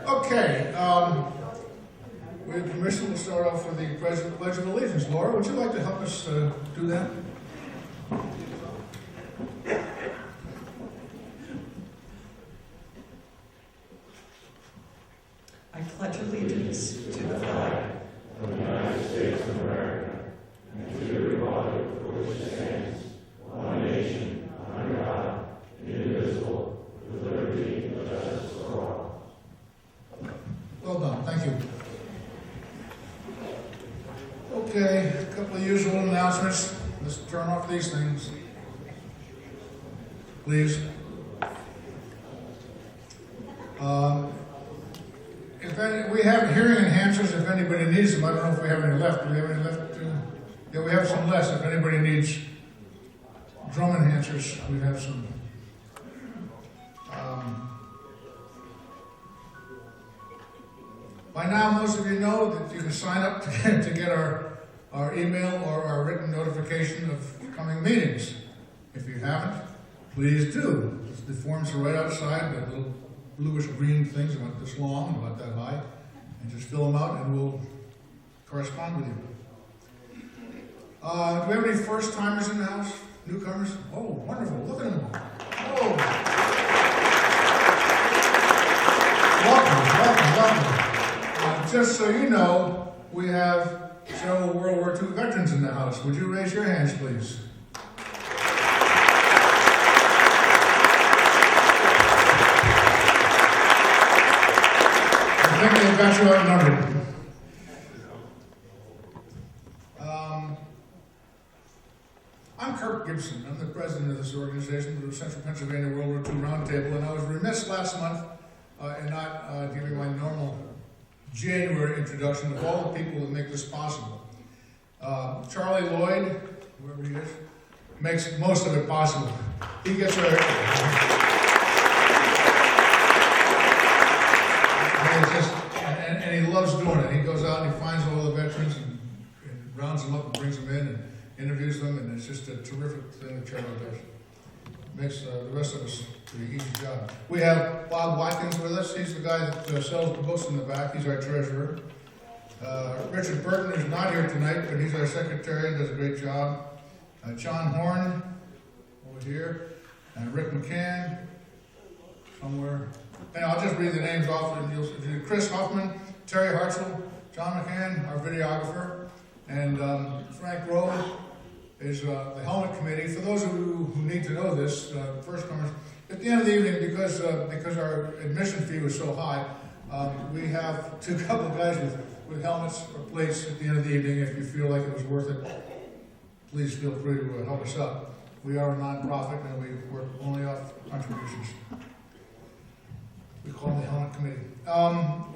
Okay, we have permission to start off with the Pledge of Allegiance. Laura, would you like to help us do that? I pledge allegiance to the flag of the United States of America and to the republic for which it stands, one nation, under God, indivisible, with liberty and justice for all. Well done, thank you. Okay, a couple of usual announcements. Let's turn off these things, please. We have hearing enhancers if anybody needs them. I don't know if we have any left. Do we have any left? Yeah, we have some less if anybody needs drum enhancers. We have some. By now, most of you know that you can sign up to get our email or our written notification of coming meetings. If you haven't, please do. The forms are right outside, the little bluish-green things about this long, about that high, and just fill them out and we'll correspond with you. Do we have any first-timers in the house? Newcomers? Oh, wonderful. Look at them. Oh. Welcome. Just so you know, we have several World War II veterans in the house. Would you raise your hands, please? I think they've got you outnumbered. I'm Kirk Gibson. I'm the president of this organization, the Central Pennsylvania World War II Roundtable, and I was remiss last month in not giving my normal January introduction of all the people that make this possible. Charlie Lloyd, whoever he is, makes most of it possible. He gets and he loves doing it. He goes out and he finds all the veterans and rounds them up and brings them in and interviews them, and it's just a terrific thing that Charlie does. It makes the rest of us a pretty easy job. We have Bob Watkins with us. He's the guy that sells the books in the back. He's our treasurer. Richard Burton is not here tonight, but he's our secretary and does a great job. John Horn, over here. Rick McCann, somewhere. And I'll just read the names off. And Chris Hoffman, Terry Hartzell, John McCann, our videographer, and Frank Rowe is the helmet committee. For those of you who need to know this, first comers, at the end of the evening, because our admission fee was so high, we have a couple of guys with helmets or plates at the end of the evening. If you feel like it was worth it, please feel free to help us out. We are a non-profit and we work only off contributions. We call them the Helmet Committee.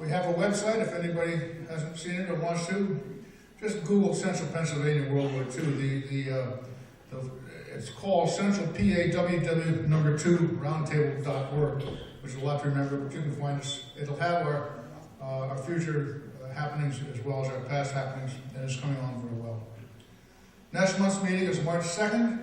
We have a website if anybody hasn't seen it or wants to. Just Google Central Pennsylvania World War II. It's called Central PAWW number 2 roundtable.org, which is a lot to remember, but you can find us. It'll have our future happenings as well as our past happenings, and it's coming on very well. Next month's meeting is March 2nd.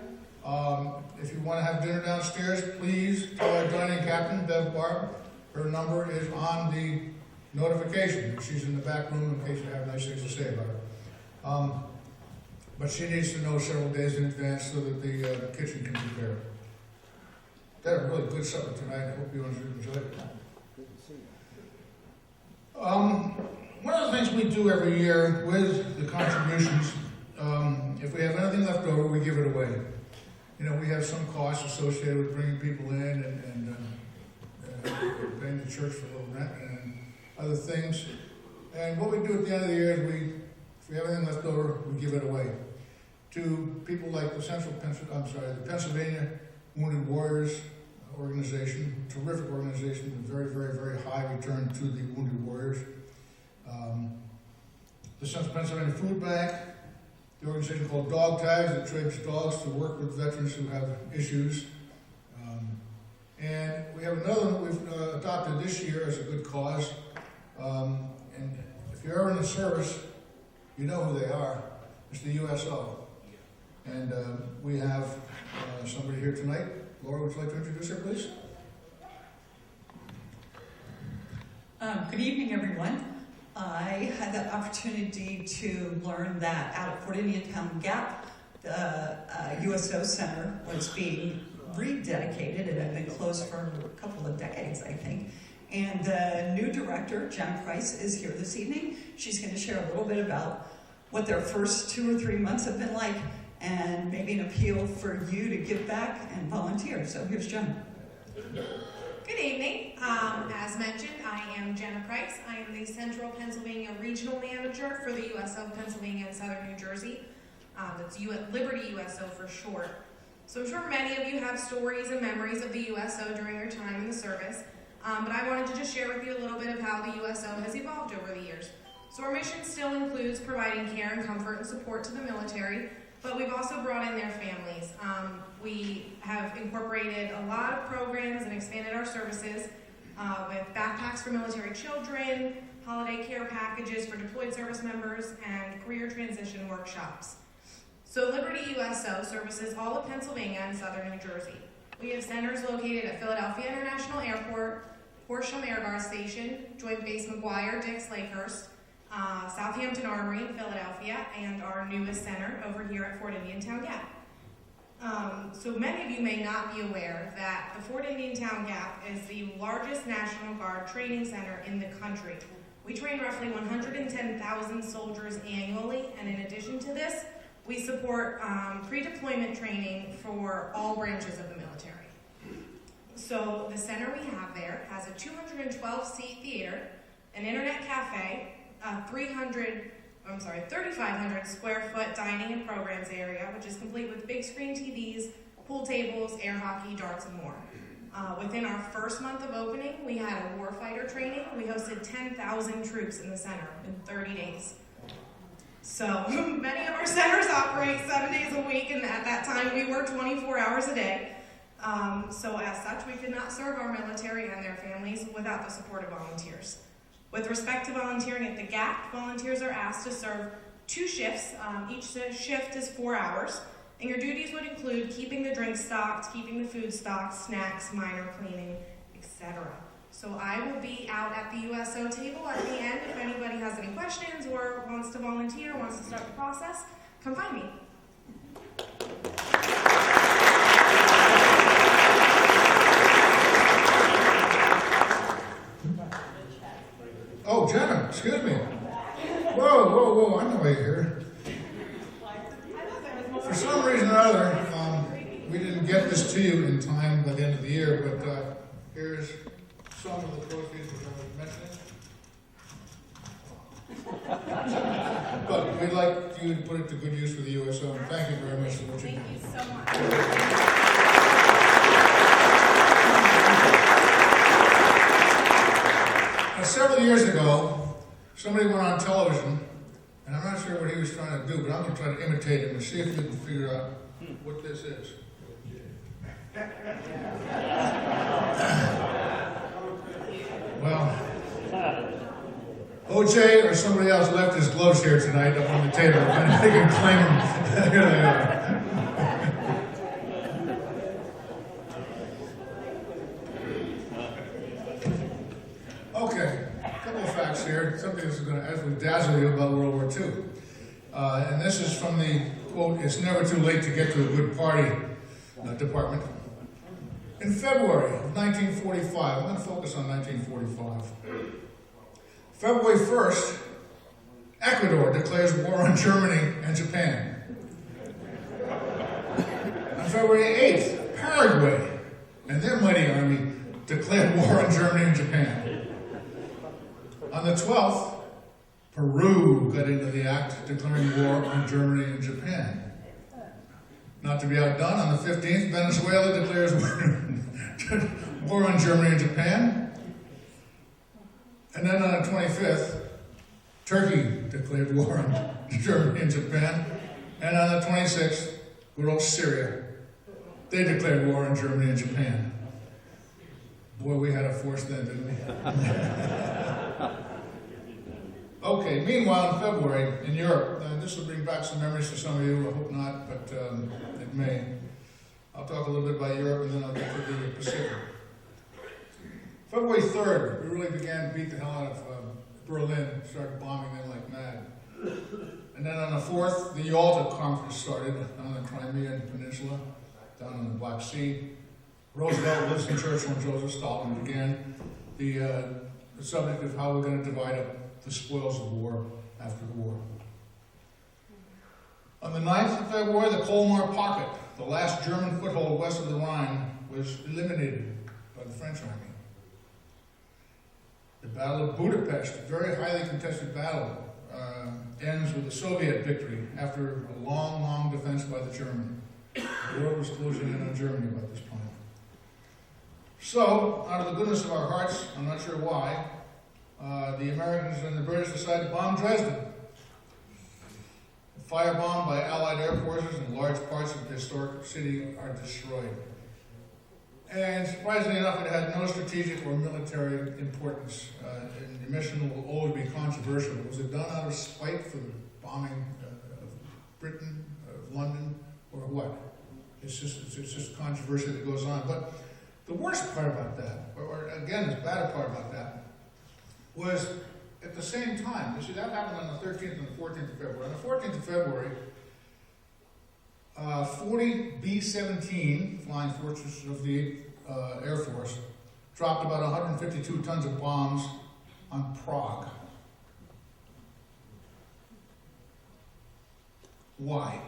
If you want to have dinner downstairs, please tell our dining captain, Bev Barb. Her number is on the notification. She's in the back room in case you have nice things to say about her. But she needs to know several days in advance so that the kitchen can prepare. They had a really good supper tonight. I hope you enjoyed it. One of the things we do every year with the contributions, if we have anything left over, we give it away. You know, we have some costs associated with bringing people in and paying the church for a little rent and other things. And what we do at the end of the year is if we have anything left over, we give it away to people like the Pennsylvania Wounded Warriors organization, terrific organization with very, very, very high return to the Wounded Warriors. The Central Pennsylvania Food Bank, the organization called Dog Tags that trades dogs to work with veterans who have issues. And we have another one we've adopted this year as a good cause. And if you're ever in the service, you know who they are. It's the USO. And we have somebody here tonight. Laura, would you like to introduce her, please? Good evening, everyone. I had the opportunity to learn that out at Fort Indian Town Gap, the USO Center was being rededicated. It had been closed for a couple of decades, I think. And the new director, Jen Price, is here this evening. She's going to share a little bit about what their first 2 or 3 months have been like, and maybe an appeal for you to give back and volunteer. So here's Jen. Good evening. As mentioned, I am Jenna Price. I am the Central Pennsylvania Regional Manager for the USO of Pennsylvania and Southern New Jersey. That's Liberty USO for short. So I'm sure many of you have stories and memories of the USO during your time in the service, but I wanted to just share with you a little bit of how the USO has evolved over the years. So our mission still includes providing care and comfort and support to the military, but we've also brought in their families. We have incorporated a lot of programs and expanded our services with backpacks for military children, holiday care packages for deployed service members, and career transition workshops. So Liberty USO services all of Pennsylvania and Southern New Jersey. We have centers located at Philadelphia International Airport, Horsham Air Guard Station, Joint Base McGuire, Dix, Lakehurst, Southampton Armory in Philadelphia, and our newest center over here at Fort Indian Town Gap. So many of you may not be aware that the Fort Indian Town Gap is the largest National Guard training center in the country. We train roughly 110,000 soldiers annually, and in addition to this, we support pre-deployment training for all branches of the military. So the center we have there has a 212-seat theater, an internet cafe, a 3,500 square foot dining and programs area, which is complete with big screen TVs, pool tables, air hockey, darts, and more. Within our first month of opening, we had a warfighter training. We hosted 10,000 troops in the center in 30 days. So many of our centers operate 7 days a week, and at that time we worked 24 hours a day. So as such, we could not serve our military and their families without the support of volunteers. With respect to volunteering at the Gap, volunteers are asked to serve 2 shifts. Each shift is 4 hours, and your duties would include keeping the drinks stocked, keeping the food stocked, snacks, minor cleaning, etc. So I will be out at the USO table at the end. If anybody has any questions or wants to volunteer, wants to start the process, come find me. Oh, Jenna, excuse me. Whoa, I know you're here. For some reason or other, we didn't get this to you in time by the end of the year, but here's some of the proceeds which I was mentioning. But we'd like you to put it to good use for the USO, and thank you very much for what you do. Thank you so much. Now, several years ago, somebody went on television, and I'm not sure what he was trying to do, but I'm going to try to imitate him and see if we can figure out what this is. Well, OJ or somebody else left his gloves here tonight up on the table. I think I can claim them. Here they are. Okay, a couple of facts here. Something that's going to absolutely dazzle you about World War II. And this is from the quote, "It's never too late to get to a good party" department. In February of 1945, I'm going to focus on 1945. February 1st, Ecuador declares war on Germany and Japan. On February 8th, Paraguay and their mighty army declared war on Germany and Japan. On the 12th, Peru got into the act declaring war on Germany and Japan. Not to be outdone, on the 15th, Venezuela declares war on Germany and Japan. And then on the 25th, Turkey declared war on Germany and Japan. And on the 26th, good old Syria, they declared war on Germany and Japan. Boy, we had a force then, didn't we? Okay, meanwhile in February, in Europe, this will bring back some memories for some of you, I hope not, but it may. I'll talk a little bit about Europe and then I'll get to the Pacific. February 3rd, we really began to beat the hell out of Berlin, started bombing them like mad. And then on the 4th, the Yalta Conference started on the Crimean Peninsula, down in the Black Sea. Roosevelt, Winston Churchill, and Joseph Stalin began the subject of how we're going to divide up the spoils of war after the war. On the 9th of February, the Colmar Pocket, the last German foothold west of the Rhine, was eliminated by the French army. The Battle of Budapest, a very highly contested battle, ends with a Soviet victory after a long, long defense by the Germans. The world was closing in on Germany about this point. So, out of the goodness of our hearts, I'm not sure why, the Americans and the British decided to bomb Dresden. A firebomb by Allied air forces, and large parts of the historic city are destroyed. And surprisingly enough, it had no strategic or military importance. And the mission will always be controversial. Was it done out of spite for the bombing of Britain, of London, or what? It's just controversy that goes on. But the worst part about that, or again, the better part about that, was at the same time. You see, that happened on the 13th and the 14th of February. On the 14th of February, 40 B-17 flying fortress of the Air Force dropped about 152 tons of bombs on Prague. Why?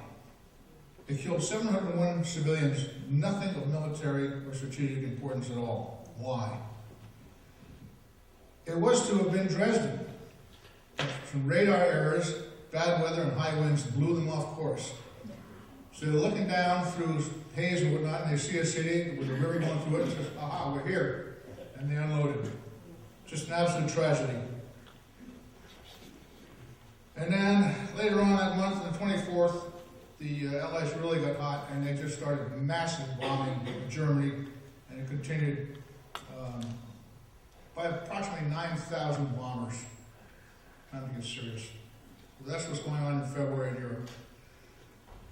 They killed 701 civilians, nothing of military or strategic importance at all. Why? It was to have been Dresden. Some radar errors, bad weather, and high winds blew them off course. So they're looking down through haze and whatnot, and they see a city with a river going through it, and says, aha, we're here. And they unloaded. Just an absolute tragedy. And then later on that month, on the 24th, the Allies really got hot, and they just started massive bombing of Germany, and it continued by approximately 9,000 bombers. Time to get serious. So that's what's going on in February in Europe.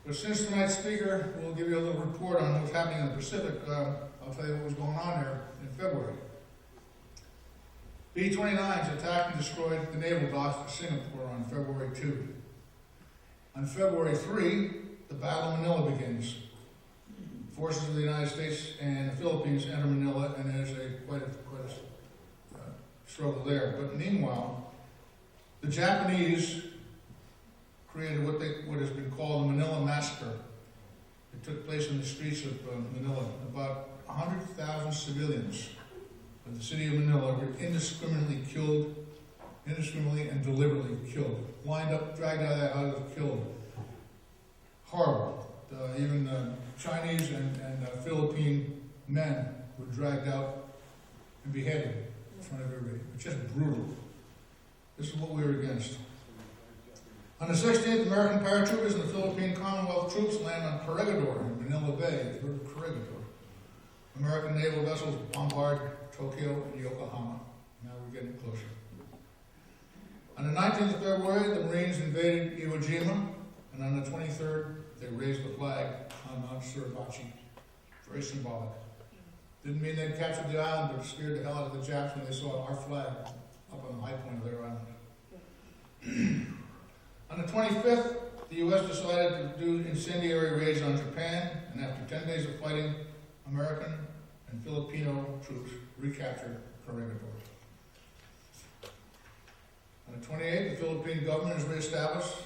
But since tonight's speaker will give you a little report on what's happening in the Pacific, I'll tell you what was going on there in February. B-29s attacked and destroyed the naval docks of Singapore on February 2. On February 3, the Battle of Manila begins. Forces of the United States and the Philippines enter Manila, and there's quite a struggle there. But meanwhile, the Japanese created what has been called the Manila Massacre. It took place in the streets of Manila. About 100,000 civilians of the city of Manila were indiscriminately and deliberately killed. Lined up, dragged out of that house, killed. Horrible. Even Chinese and Philippine men were dragged out and beheaded in front of everybody. It's just brutal. This is what we were against. On the 16th, American paratroopers and the Philippine Commonwealth troops land on Corregidor in Manila Bay. You've heard of Corregidor. American naval vessels bombard Tokyo and Yokohama. Now we're getting closer. On the 19th of February, the Marines invaded Iwo Jima, and on the 23rd, they raised the flag on Mount Suribachi. Very symbolic. Didn't mean they'd captured the island, but it scared the hell out of the Japs when they saw our flag up on the high point of their island. On the 25th, the U.S. decided to do incendiary raids on Japan, and after 10 days of fighting, American and Filipino troops recaptured Corregidor. On the 28th, the Philippine government is reestablished,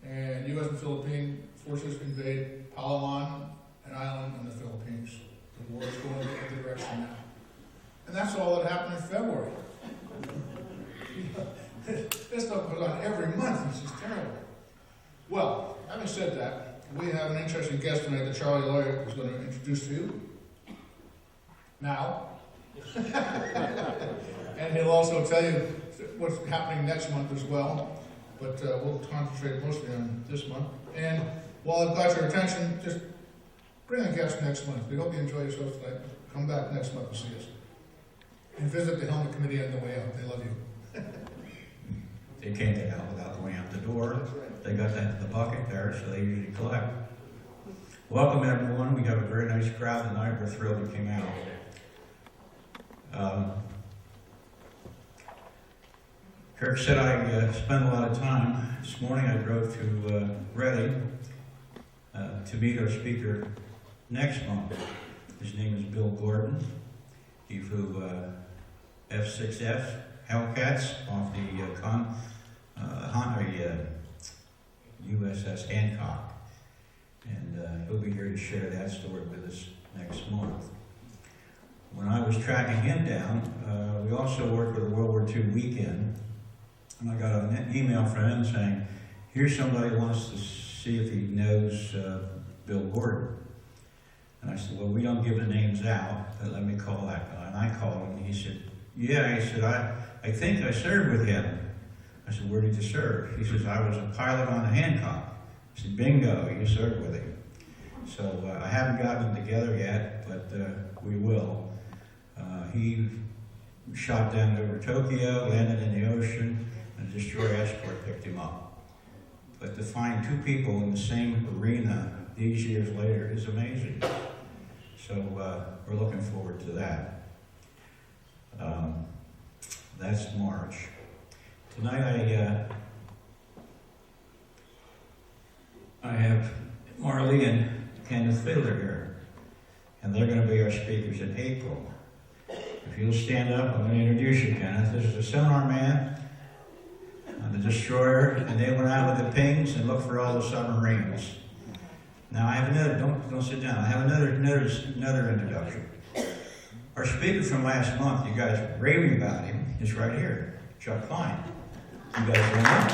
and U.S. and Philippine forces invade Palawan, an island in the Philippines. The war is going in the direction now. And that's all that happened in February. This stuff goes on every month. This is terrible. Well, having said that, we have an interesting guest tonight that Charlie Lawyer is going to introduce to you now. And he'll also tell you what's happening next month as well. But we'll concentrate mostly on this month. And while I've got your attention, just bring a guest next month. We hope you enjoy yourselves tonight. Come back next month to see us. And visit the Helmet Committee on the way out. They love you. They can't get out without going out the door. They got that in the bucket there, so they usually collect. Welcome everyone. We got a very nice crowd tonight. We're thrilled you came out. Kirk said I spend a lot of time. This morning I drove to Reading to meet our speaker next month. His name is Bill Gordon. He flew F-6F Hellcats off the USS Hancock. And he'll be here to share that story with us next month. When I was tracking him down, we also worked with the World War II weekend. And I got an email from him saying, here's somebody who wants to see if he knows Bill Gordon. And I said, well, we don't give the names out, but let me call that guy. And I called him, and he said, yeah. He said, I think I served with him. I said, where did you serve? He says, I was a pilot on the Hancock. I said, bingo, you served with him. So I haven't gotten them together yet, but we will. He shot down over Tokyo, landed in the ocean, and a destroyer escort picked him up. But to find two people in the same arena these years later is amazing. So we're looking forward to that. That's March. Tonight I have Marley and Kenneth Fiddler here, and they're going to be our speakers in April. If you'll stand up, I'm going to introduce you, Kenneth. This is a sonar man on the destroyer, and they went out with the pings and looked for all the submarines. Now I have another. Don't sit down. I have another introduction. Our speaker from last month, you guys raving about him, is right here, Chuck Klein. You guys know him?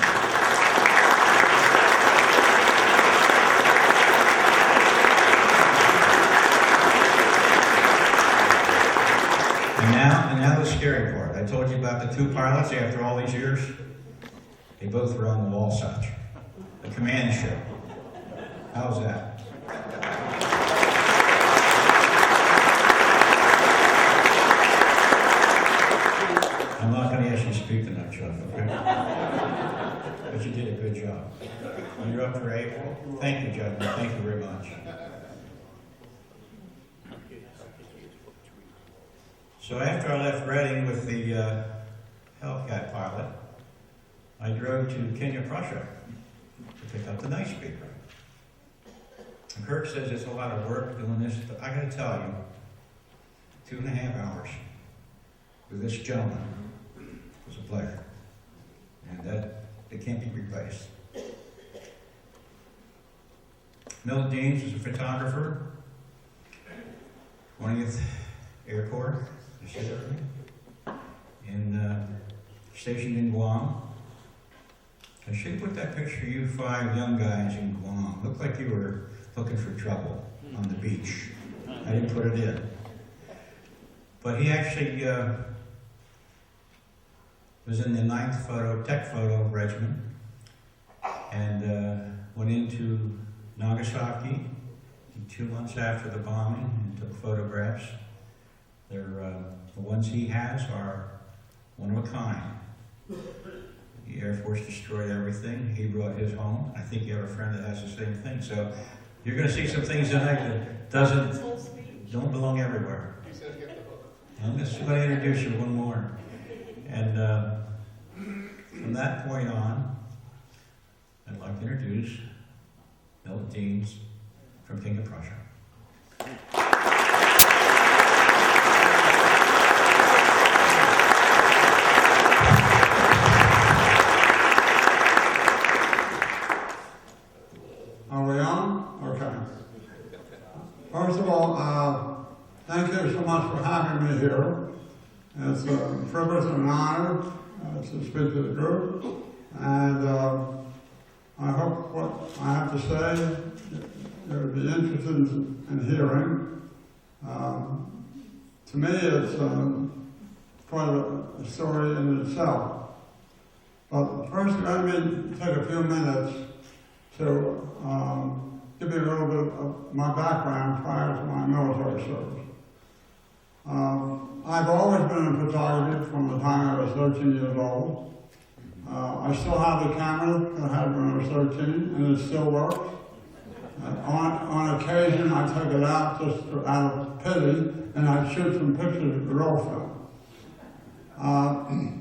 And now the scary part. I told you about the two pilots after all these years. They both were on the Wasatch, the command ship. How's that? I'm not going to ask you to speak tonight, Chuck, okay? But you did a good job. You're up for April. Thank you, gentlemen. Thank you very much. So after I left Reading with the Hellcat pilot, I drove to Kenya, Prussia to pick up the night speaker. And Kirk says it's a lot of work doing this, but I got to tell you, 2.5 hours with this gentleman was a pleasure. And that it can't be replaced. Milt Dienes is a photographer, 20th Air Corps. Stationed in Guam. I should put that picture of you 5 young guys in Guam. Looked like you were looking for trouble on the beach. I didn't put it in. But he actually was in the 9th Tech Photo Regiment and went into Nagasaki 2 months after the bombing and took photographs. The ones he has are one of a kind. The Air Force destroyed everything. He brought his home. I think you have a friend that has the same thing. So you're going to see some things tonight that don't belong everywhere. I'm just going to introduce you one more. And from that point on, I'd like to introduce Milt Dienes from King of Prussia. First of all, thank you so much for having me here. It's a privilege and an honor to speak to the group. And I hope what I have to say you'll be interested in hearing. To me, it's quite a story in itself. But first, let me take a few minutes to give you a little bit of my background prior to my military service. I've always been in photography from the time I was 13 years old. I still have the camera that I had when I was 13, and it still works. On occasion, I take it out just out of pity, and I shoot some pictures of the roll film. I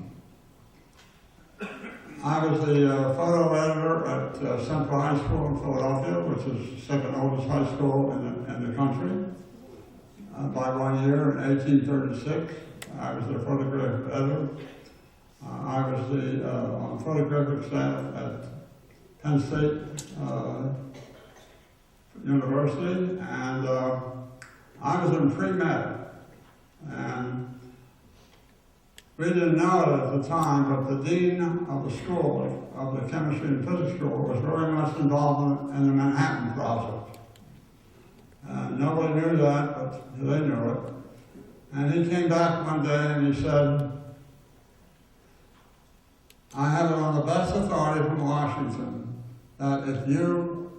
was the photo editor at Central High School in Philadelphia, which is the second oldest high school in the country. By 1 year, in 1836, I was their photographic editor. I was on photographic staff at Penn State University, and I was in pre-med. And we didn't know it at the time, but the dean of the school, of the chemistry and physics school, was very much involved in the Manhattan Project. Nobody knew that, but they knew it. And he came back one day and he said, I have it on the best authority from Washington that if you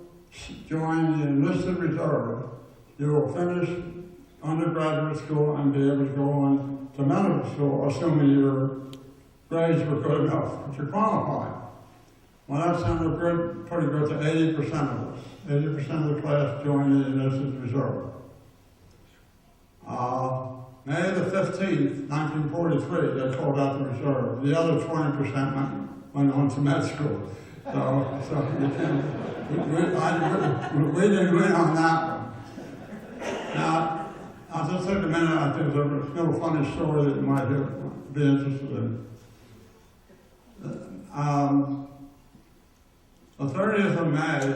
join the enlisted reserve, you will finish undergraduate school and be able to go on to medical school, assuming your grades were good enough to qualify. Well, that sounded good, pretty good to 80% of us. 80% of the class joined the enlisted reserve. May the 15th, 1943, they called out the reserve. The other 20% went on to med school. So we didn't win on that one. Now, I'll just take a minute. I think there's a little funny story that you might be interested in. The 30th of May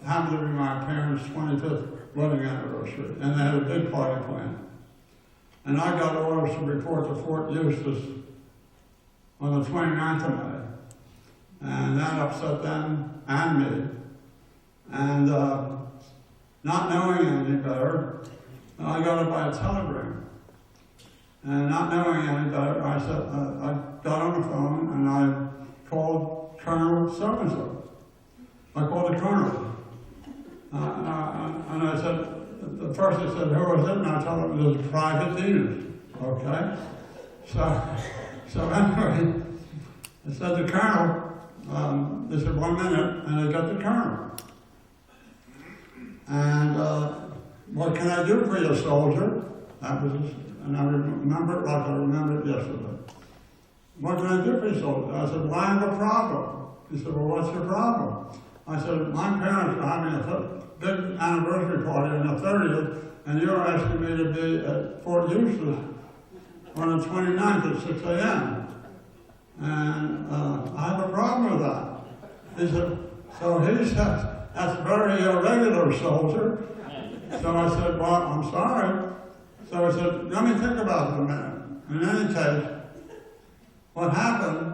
happened to be my parents' 25th wedding anniversary, and they had a big party planned. And I got orders to report to Fort Eustis on the 29th of May. And that upset them and me. And not knowing any better, I got it by a telegram. And not knowing any better, I said, I got on the phone and I called Colonel so-and-so. I called the Colonel. And I said, the first he said, who was it? And I told him it was Private Dienes. Okay? So anyway, I said the Colonel, they said 1 minute, and I got the Colonel. And what can I do for you, soldier? That was, and I remember it like I remember it yesterday. What can I do for you, soldier? I said, well, I have a problem. He said, well, what's your problem? I said, my parents are having a big anniversary party on the 30th, and you're asking me to be at Fort Eustis on the 29th at 6 a.m. And I have a problem with that. He said, so he said, that's very irregular, soldier. So I said, well, I'm sorry. So I said, let me think about it a minute. In any case, what happened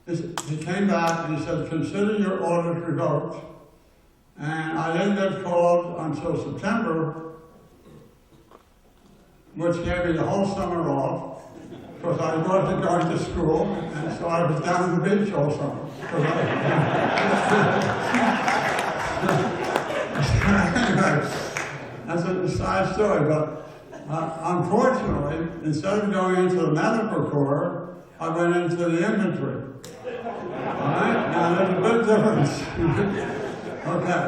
is he came back and he said, consider your orders revoked. And I didn't get called until September, which gave me the whole summer off, because I wasn't going to school, and so I was down at the beach all summer. Anyway, that's a side story, but unfortunately, instead of going into the medical corps, I went into the infantry. All right? Now, there's a big difference. Okay.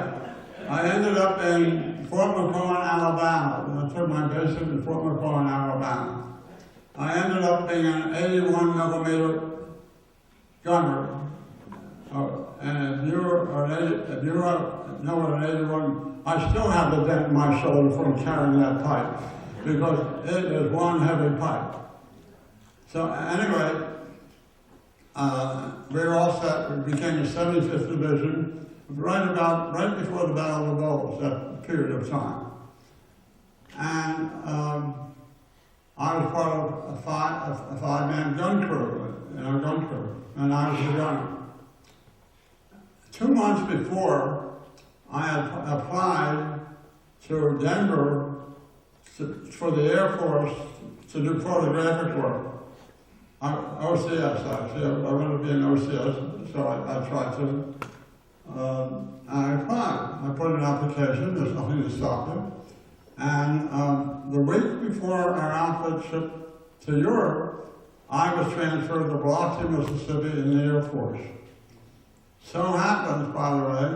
I ended up in Fort McClellan, Alabama. I took my basic in Fort McClellan, Alabama. I ended up being an 81 millimeter gunner. And if you know what an 81, I still have the dent in my shoulder from carrying that pipe, because it is one heavy pipe. So anyway, we were all set. We became the 75th Division, right before the Battle of the Bulge, that period of time. And I was part of a five-man gun crew, and I was the gunner. 2 months before, I had applied to Denver for the Air Force to do photographic work. OCS, actually. I wanted to be an OCS, so I tried to. I applied. I put in an application. There's nothing to stop it. And the week before our outfit shipped to Europe, I was transferred to Biloxi, Mississippi in the Air Force. So happens, by the way,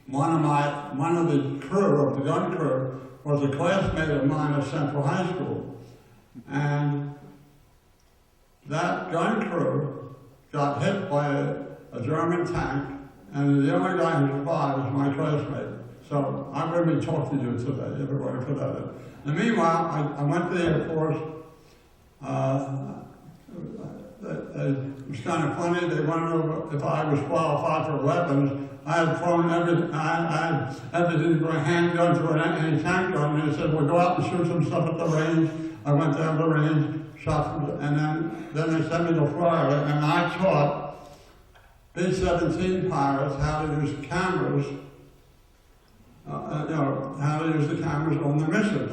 one of the crew, of the gun crew, was a classmate of mine at Central High School. And that gun crew got hit by a German tank, and the only guy who survived was my classmate. So I'm going to be talking to you today, everybody put that in. And meanwhile, I went to the Air Force. It was kind of funny. They wanted to know if I was qualified for weapons. I had thrown everything. I had everything from a handgun to an anti-tank gun. And they said, "Well, go out and shoot some stuff at the range." I went down to the range, shot some, and then they sent me to Florida, and I taught B-17 pilots how to use cameras. How to use the cameras on the missions.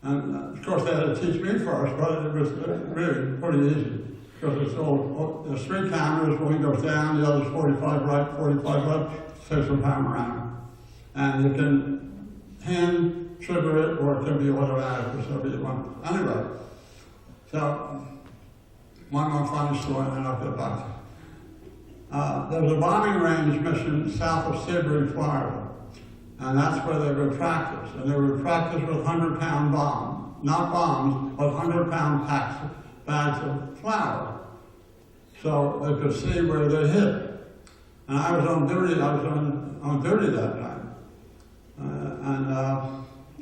And of course, they had to teach me first, but it was really pretty easy. Because it's all, there's 3 cameras, one goes down, the other's 45 right, 45 left, takes some time around. And you can hand trigger it, or it can be automatic, whichever you want. Anyway, so, one more funny story, and then I'll get back. There's a bombing range mission south of Sebring, Florida. And that's where they would practice. And they would practice with 100-pound bombs. Not bombs, but 100-pound bags of flour. So they could see where they hit. And I was on duty, on duty that night.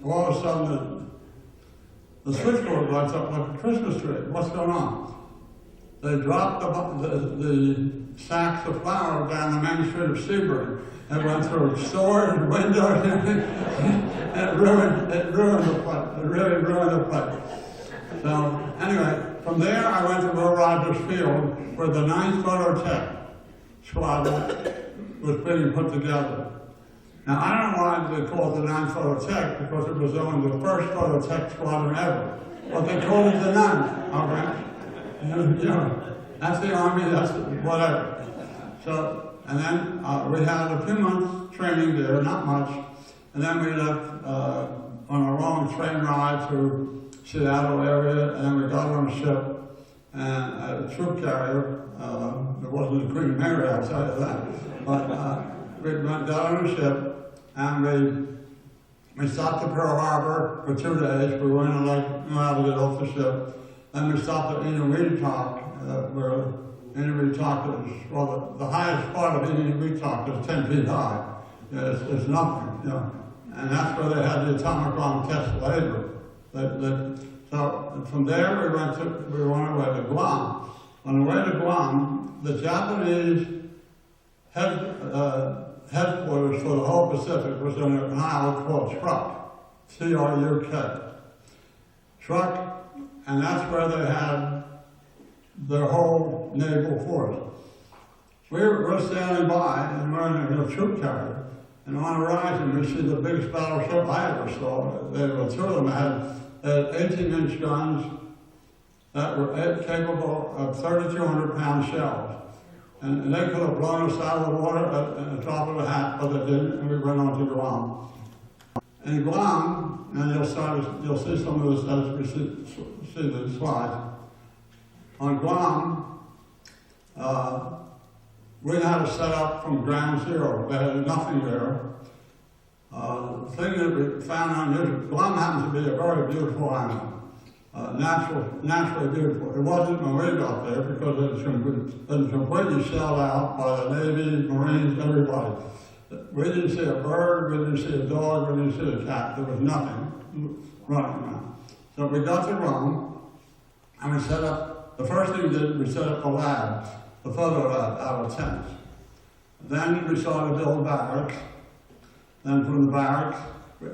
All of a sudden, the switchboard lights up like a Christmas tree. What's going on? They dropped the sacks of flour down the main street of Sebring. It went through stores and windows and everything. It ruined the place. It really ruined the place. So anyway, from there I went to Will Rogers Field where the 9th Photo Tech Squadron was being put together. Now I don't know why they called it the 9th Photo Tech, because it was only the first Photo Tech Squadron ever. But they called it the 9th, okay? You know, that's the Army, that's whatever. So, and then we had a few months training there, not much, and then we left on a long train ride to Seattle area, and then we got on a ship, and a troop carrier, it wasn't the Queen Mary, I'll tell you that, but we got on a ship, and we stopped at Pearl Harbor for 2 days. We went and how to get off the ship. Then we stopped at Inuit-Weetalk, where Inuit-Weetalk is, well, the highest part of Inuit-Weetalk is 10 feet high. It's nothing, you know. And that's where they had the atomic bomb test later. So from there we went away to Guam. On the way to Guam, the Japanese headquarters for the whole Pacific was in an island called Truk, T-R-U-K. Truk, and that's where they had their whole naval force. We're standing by, and we're in a troop carrier, and on the horizon we see the biggest battleship I ever saw. There were 2 of them had 18-inch guns that were capable of 3,200-pound shells. And they could have blown us out of the water at the top of the hat, but they didn't, and we went on to Guam. In Guam, and you'll see some of this as we see the slides. On Guam, we had to set up from ground zero. They had nothing there. The thing that we found unusual, Guam happens to be a very beautiful island. Naturally beautiful. It wasn't when we got there because it was completely shelled out by the Navy, Marines, everybody. We didn't see a bird, we didn't see a dog, we didn't see a cat. There was nothing running around. So we got to Rome, and we set up, the first thing we did, we set up a lab, a photo lab out of tents. Then we started to build barracks. Then from the barracks,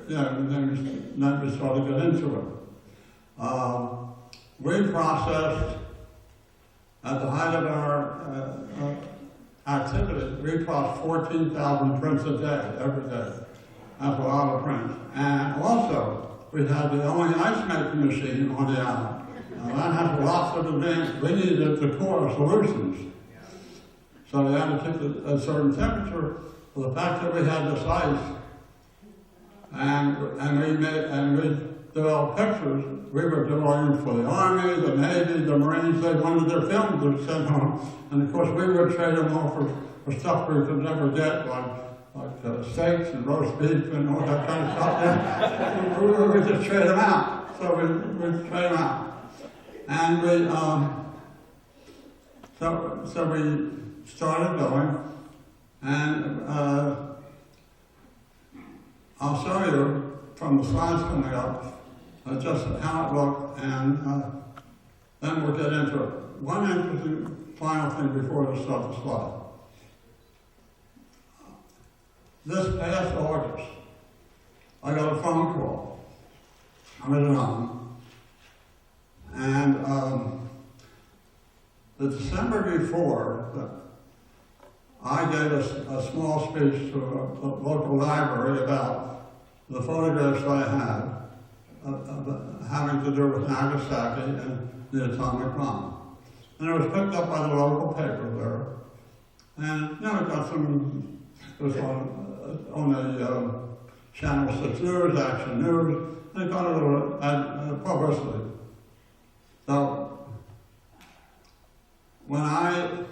then we started to get into it. We processed, at the height of our activity, we processed 14,000 prints a day, every day. That's a lot of prints. And also, we had the only ice making machine on the island. Now, that has lots of advantages. We needed to core solutions. So we had to keep it at a certain temperature. For the fact that we had this ice, and we developed pictures. We were doing for the Army, the Navy, the Marines. They wanted their films to send home, and of course we would trade them all for stuff we could never get, like steaks and roast beef and all that kind of stuff. And we would just trade them out. So we trade them out, and So we started going, and I'll show you from the slides coming up just how it looked, and then we'll get into it. One interesting final thing before we start the slide. This past August, I got a phone call. I was at home, and the December before, I gave a small speech to a local library about the photographs I had having to do with Nagasaki and the atomic bomb. And it was picked up by the local paper there. And, it got some, it was on the Channel 6 News, Action News, and it got a little publicity. So, when I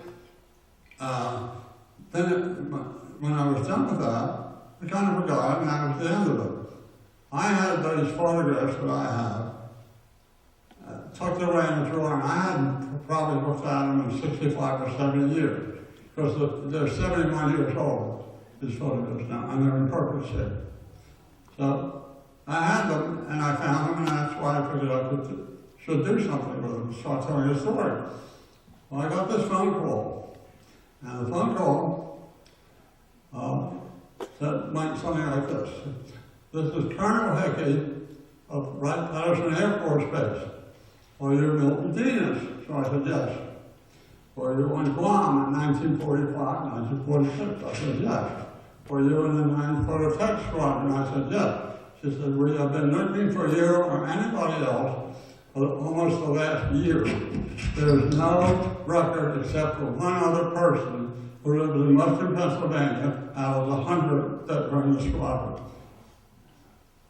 was done with that, I kind of forgot, and that was the end of it. I had those photographs that I have tucked away in a drawer, and I hadn't probably looked at them in 65 or 70 years, because they're 71 years old, these photographs now, and they're in perfect shape. So I had them, and I found them, and that's why I figured I should do something with them, start telling a story. Well, I got this phone call, and the phone call went something like this. This is Colonel Hickey of Wright-Patterson Air Force Base. Are you Milt Dienes? So I said, yes. Were you on Guam in 1945, 1946? I said, yes. Were you in the 9th Protect Squadron? I said, yes. She said, we have been looking for you or anybody else for almost the last year. There's no record except for one other person who lives in western Pennsylvania out of the 100 that were in the squadron.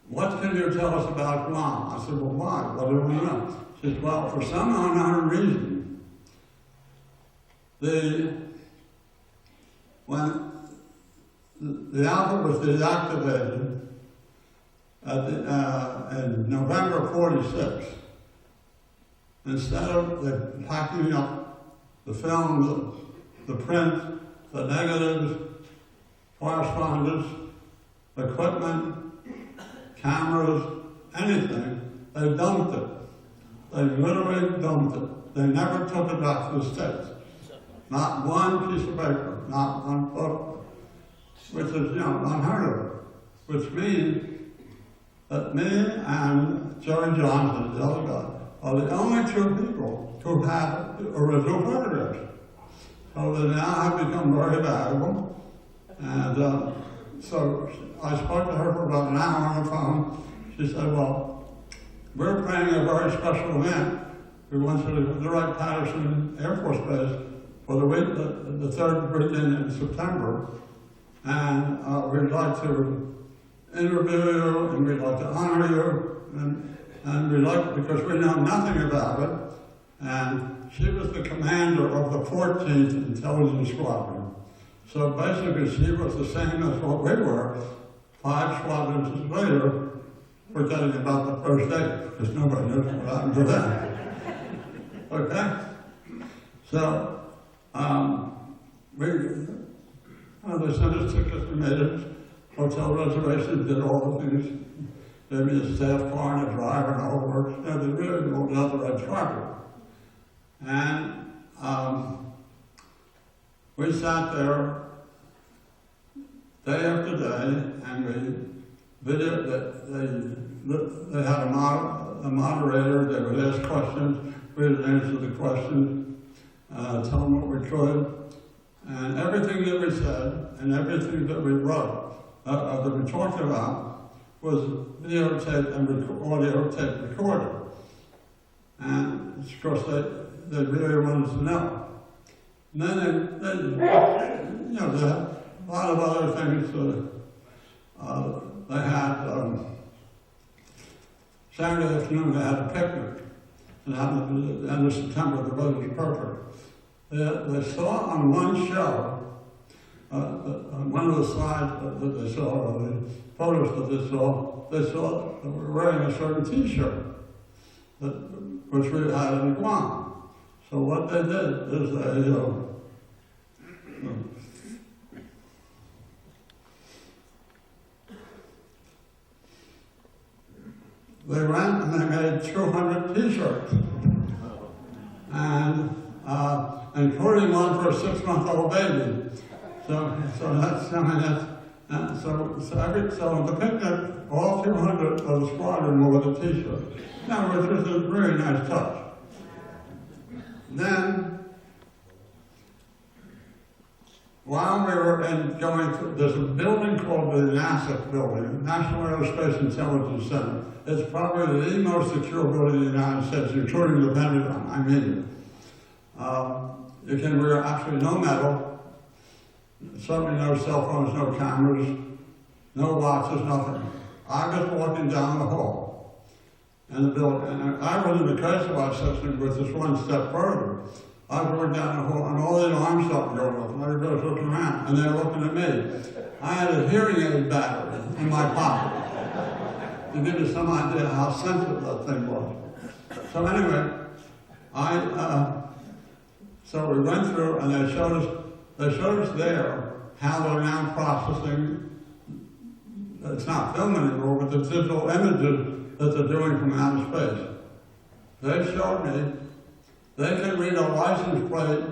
What can you tell us about Guam? I said, well, why? What do we know? She said, well, for some unknown reason, when the Alpha was deactivated in November 46, instead of packing up the films, the print, the negatives, correspondence, equipment, cameras, anything, they dumped it. They literally dumped it. They never took it back to the States. Not one piece of paper, not one photo, which is, unheard of. Which means that me and Jerry Johnson, the other guy, are the only two people who have original photographs. So they now have become very valuable. And so I spoke to her for about an hour on the phone. She said, well, we're planning a very special event. We want you to go to Wright-Patterson Air Force Base for the week, the third weekend in September. And we'd like to interview you, and we'd like to honor you, and we'd like, because we know nothing about it. And she was the commander of the 14th Intelligence Squadron. So basically, she was the same as what we were. 5 squadrons later, forgetting about the first day, because nobody knows what happened to them. Okay? So, they sent us tickets, we made it, hotel reservations, did all the things. Gave me a staff car and a driver and all the work. They really rolled out the right track. And we sat there day after day, and they had a moderator. They would ask questions. We would answer the questions, tell them what we could, and everything that we said and everything that we wrote, that we talked about, was videotape and audio tape recorded. And of course, they really wanted to know. And then they had a lot of other things. They had Saturday afternoon. They had a picnic. It happened at the end of September. The weather was perfect. They saw on one show, one of the slides that they saw, or the photos that they saw that we were wearing a certain T-shirt, which we had in Guam. So So what they did is they went and they made 200 T-shirts, and including one for a 6-month-old baby. So that's, I mean, that's, so the picnic, all 200 of the squadron wore the T-shirt. Now, which was a really nice touch. Then, while we were going through, there's a building called the NASA building, National Aerospace Intelligence Center. It's probably the most secure building in the United States, including the Pentagon, I mean. You can wear absolutely no metal, certainly no cell phones, no cameras, no watches, nothing. I was walking down the hall in the building, and I was in the casual section with this one step further. I was going down the hall, and all the alarms started going off, and everybody was looking around, and they were looking at me. I had a hearing aid battery in my pocket, to give you some idea how sensitive that thing was. So anyway, so we went through, and they showed us there how they're now processing, it's not film anymore, but the digital images that they're doing from outer space. They showed me they can read a license plate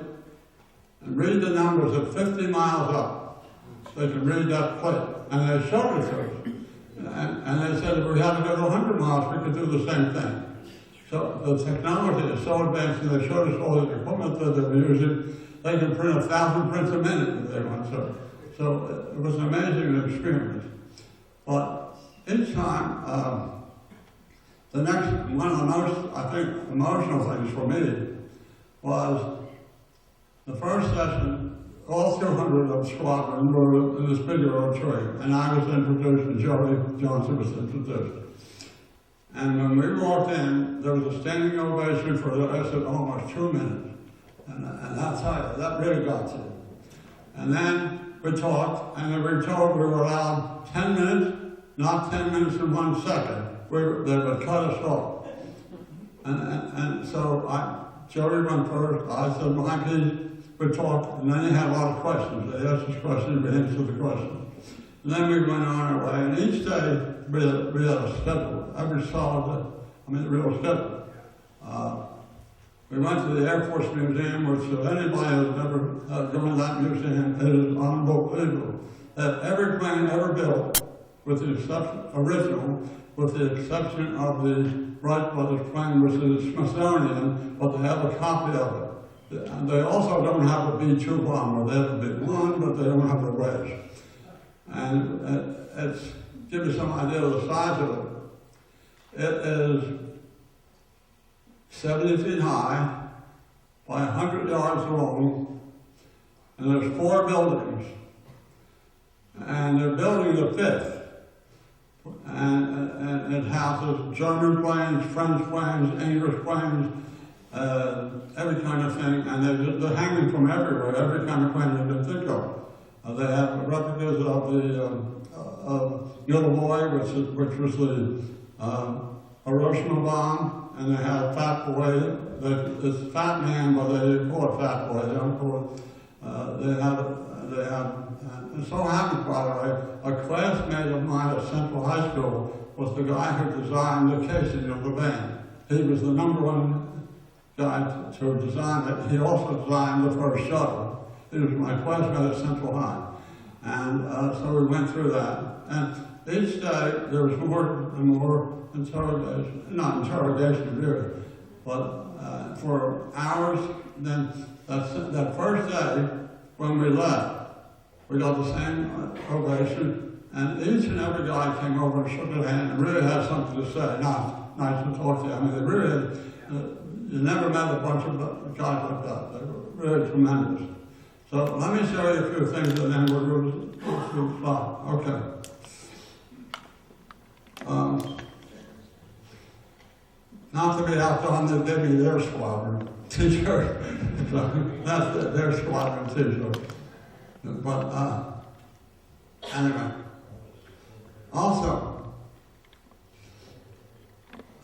and read the numbers at 50 miles up. They can read that plate. And they showed it to us. And they said if we had to go to 100 miles, we could do the same thing. So the technology is so advanced, and they showed us all the equipment that they were using. They can print 1,000 prints a minute if they want to. So it was an amazing experience. But each time, one of the most, I think, emotional things for me was the first session. All 200 of the squadron were in this big auditorium, and I was introduced, and Joey Johnson was introduced. And when we walked in, there was a standing ovation for the rest of almost 2 minutes. And that's how, that really got to you. And then we talked, and we were told we were allowed 10 minutes, not 10 minutes and 1 second. They would cut us off. And so Joey went first, I said, Mikey, we talked, and then he had a lot of questions. They asked us questions, we answered the questions. And then we went on our way, and each day we had a schedule, every solid, real schedule. We went to the Air Force Museum, which if anybody has never gone to that museum, it is unbelievable. That every plane ever built, with the exception, original, with the exception of the Wright Brothers plane, which is Smithsonian, but they have a copy of it. And they also don't have a B-2 bomber. They have a B-1, but they don't have the wedge. And it's give you some idea of the size of it. It is 70 feet high by 100 yards long, and there's 4 buildings. And they're building the 5th. And it houses German planes, French planes, English planes, every kind of thing, and they're hanging from everywhere, every kind of plane you can think of. They have replicas of the Little Boy, which was the Hiroshima bomb, and they have Fat Boy. It's Fat Man, but they call it Fat Boy. They don't call it. They have. It so happens, by the way, a classmate of mine at Central High School was the guy who designed the casing of the band. He was the #1 guy to design it. He also designed the first shuttle. He was my classmate at Central High. And so we went through that. And each day there was more and more interrogation, not interrogation really, but for hours. Then that first day when we left, we got the same ovation, and each and every guy came over and shook their hand and really had something to say. Nice to talk to you. They really, you never met a bunch of guys like that. They were really tremendous. So let me show you a few things, and then we'll go to stop. Okay. Not to be outdone, they gave me their squadron t-shirt. So that's their squadron t-shirt. But anyway, also,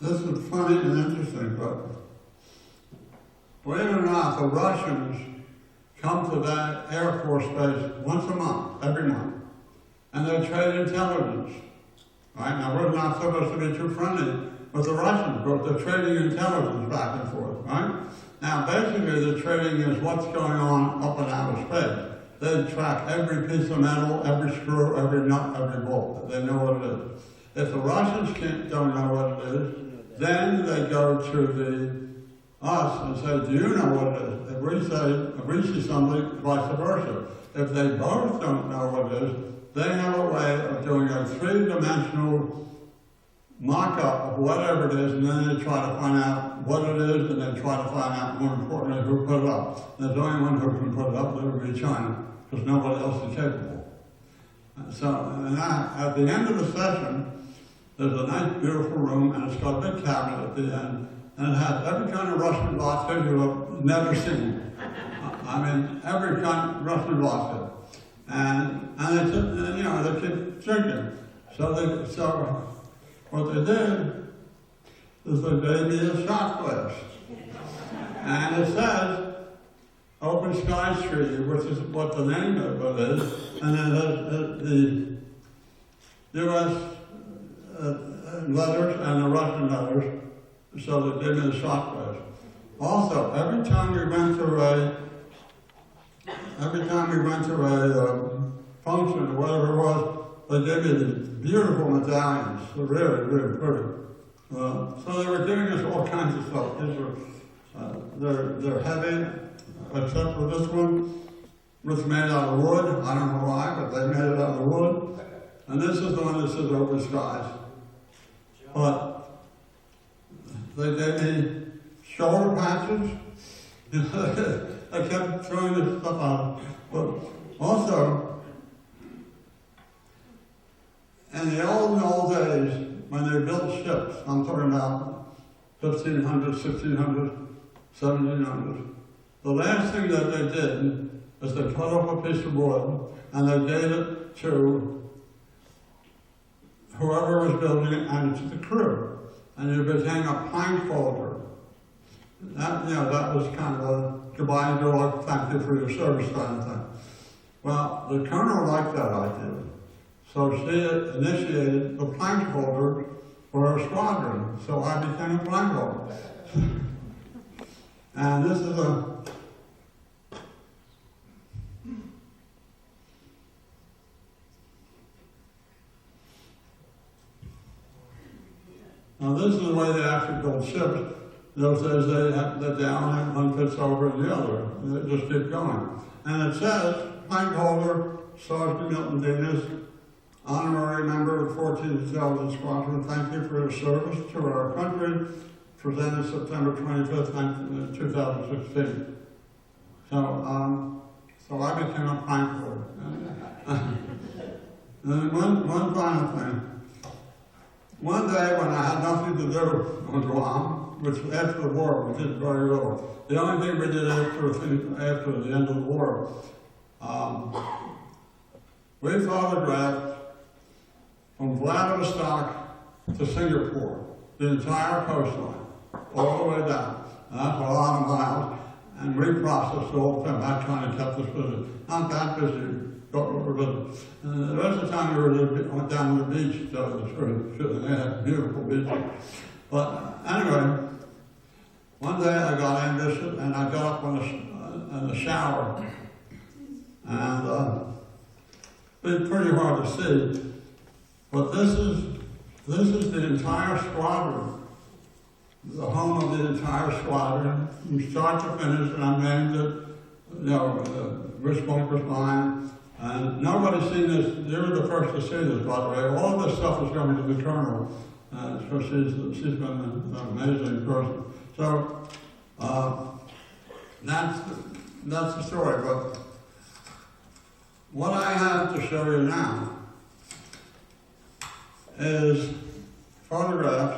this is funny and interesting, but believe it or not, the Russians come to that Air Force base once a month, every month, and they trade intelligence. Right? Now, we're not supposed to be too friendly with the Russians, but they're trading intelligence back and forth, right? Now, basically, the trading is what's going on up in outer space. They track every piece of metal, every screw, every nut, every bolt. They know what it is. If the Russians don't know what it is, then they go to us and say, do you know what it is? If we see something, vice versa. If they both don't know what it is, they have a way of doing a three-dimensional mock-up of whatever it is, and then they try to find out what it is, and they try to find out, more importantly, who put it up. And there's only one who can put it up, that would be China, because nobody else is capable. At the end of the session, there's a nice, beautiful room, and it's got a big cabinet at the end, and it has every kind of Russian vodka you've never seen. I mean, every kind of Russian vodka. And they keep drinking. So what they did is they gave me a shot glass. And it says Open Sky Treaty, which is what the name of it is, and then the U.S. Letters and the Russian letters, so they gave me the shot glass. Also, every time we went to a function or whatever it was, they gave me these beautiful medallions. They're really, really pretty. So they were giving us all kinds of stuff. These are, they're heavy, except for this one, which is made out of wood. I don't know why, but they made it out of wood. And this is the one that says Open Skies. But they gave me shoulder patches. I kept throwing this stuff out. But also, in the old days, when they built ships, I'm talking about 1500, 1600, 1700, the last thing that they did is they cut off a piece of wood and they gave it to whoever was building it and to the crew. And you became a plank holder. That was kind of a goodbye and good luck, thank you for your service kind of thing. Well, the colonel liked that idea. So she initiated the plank holder for her squadron. So I became a plank holder. And this is Now this is the way they actually built ships. Those days they have the down and one fits over the other. And they just keep going. And it says, plank holder, Sergeant Milt Dienes, honorary member of the 14th Intelligence Squadron, thank you for your service to our country, presented September 25th, 2016. So I became a plank holder. And then one final thing. One day when I had nothing to do on Guam, which after the war we did very little. The only thing we did after the end of the war, we photographed from Vladivostok to Singapore, the entire coastline, all the way down. And that's a lot of miles. And we processed the whole thing. That kind of kept us busy. Not that busy, but we were busy. And the rest of the time we went down to the beach, so they had beautiful beaches. But anyway, one day I got ambitious and I got up in the shower. And it's pretty hard to see. But this is the entire squadron, the home of the entire squadron, from start to finish, and I named it, which boat was mine. And nobody's seen this. You were the first to see this, by the way. All of this stuff is coming to the colonel. So she's been an amazing person. So that's the story. But what I have to show you now is photographs.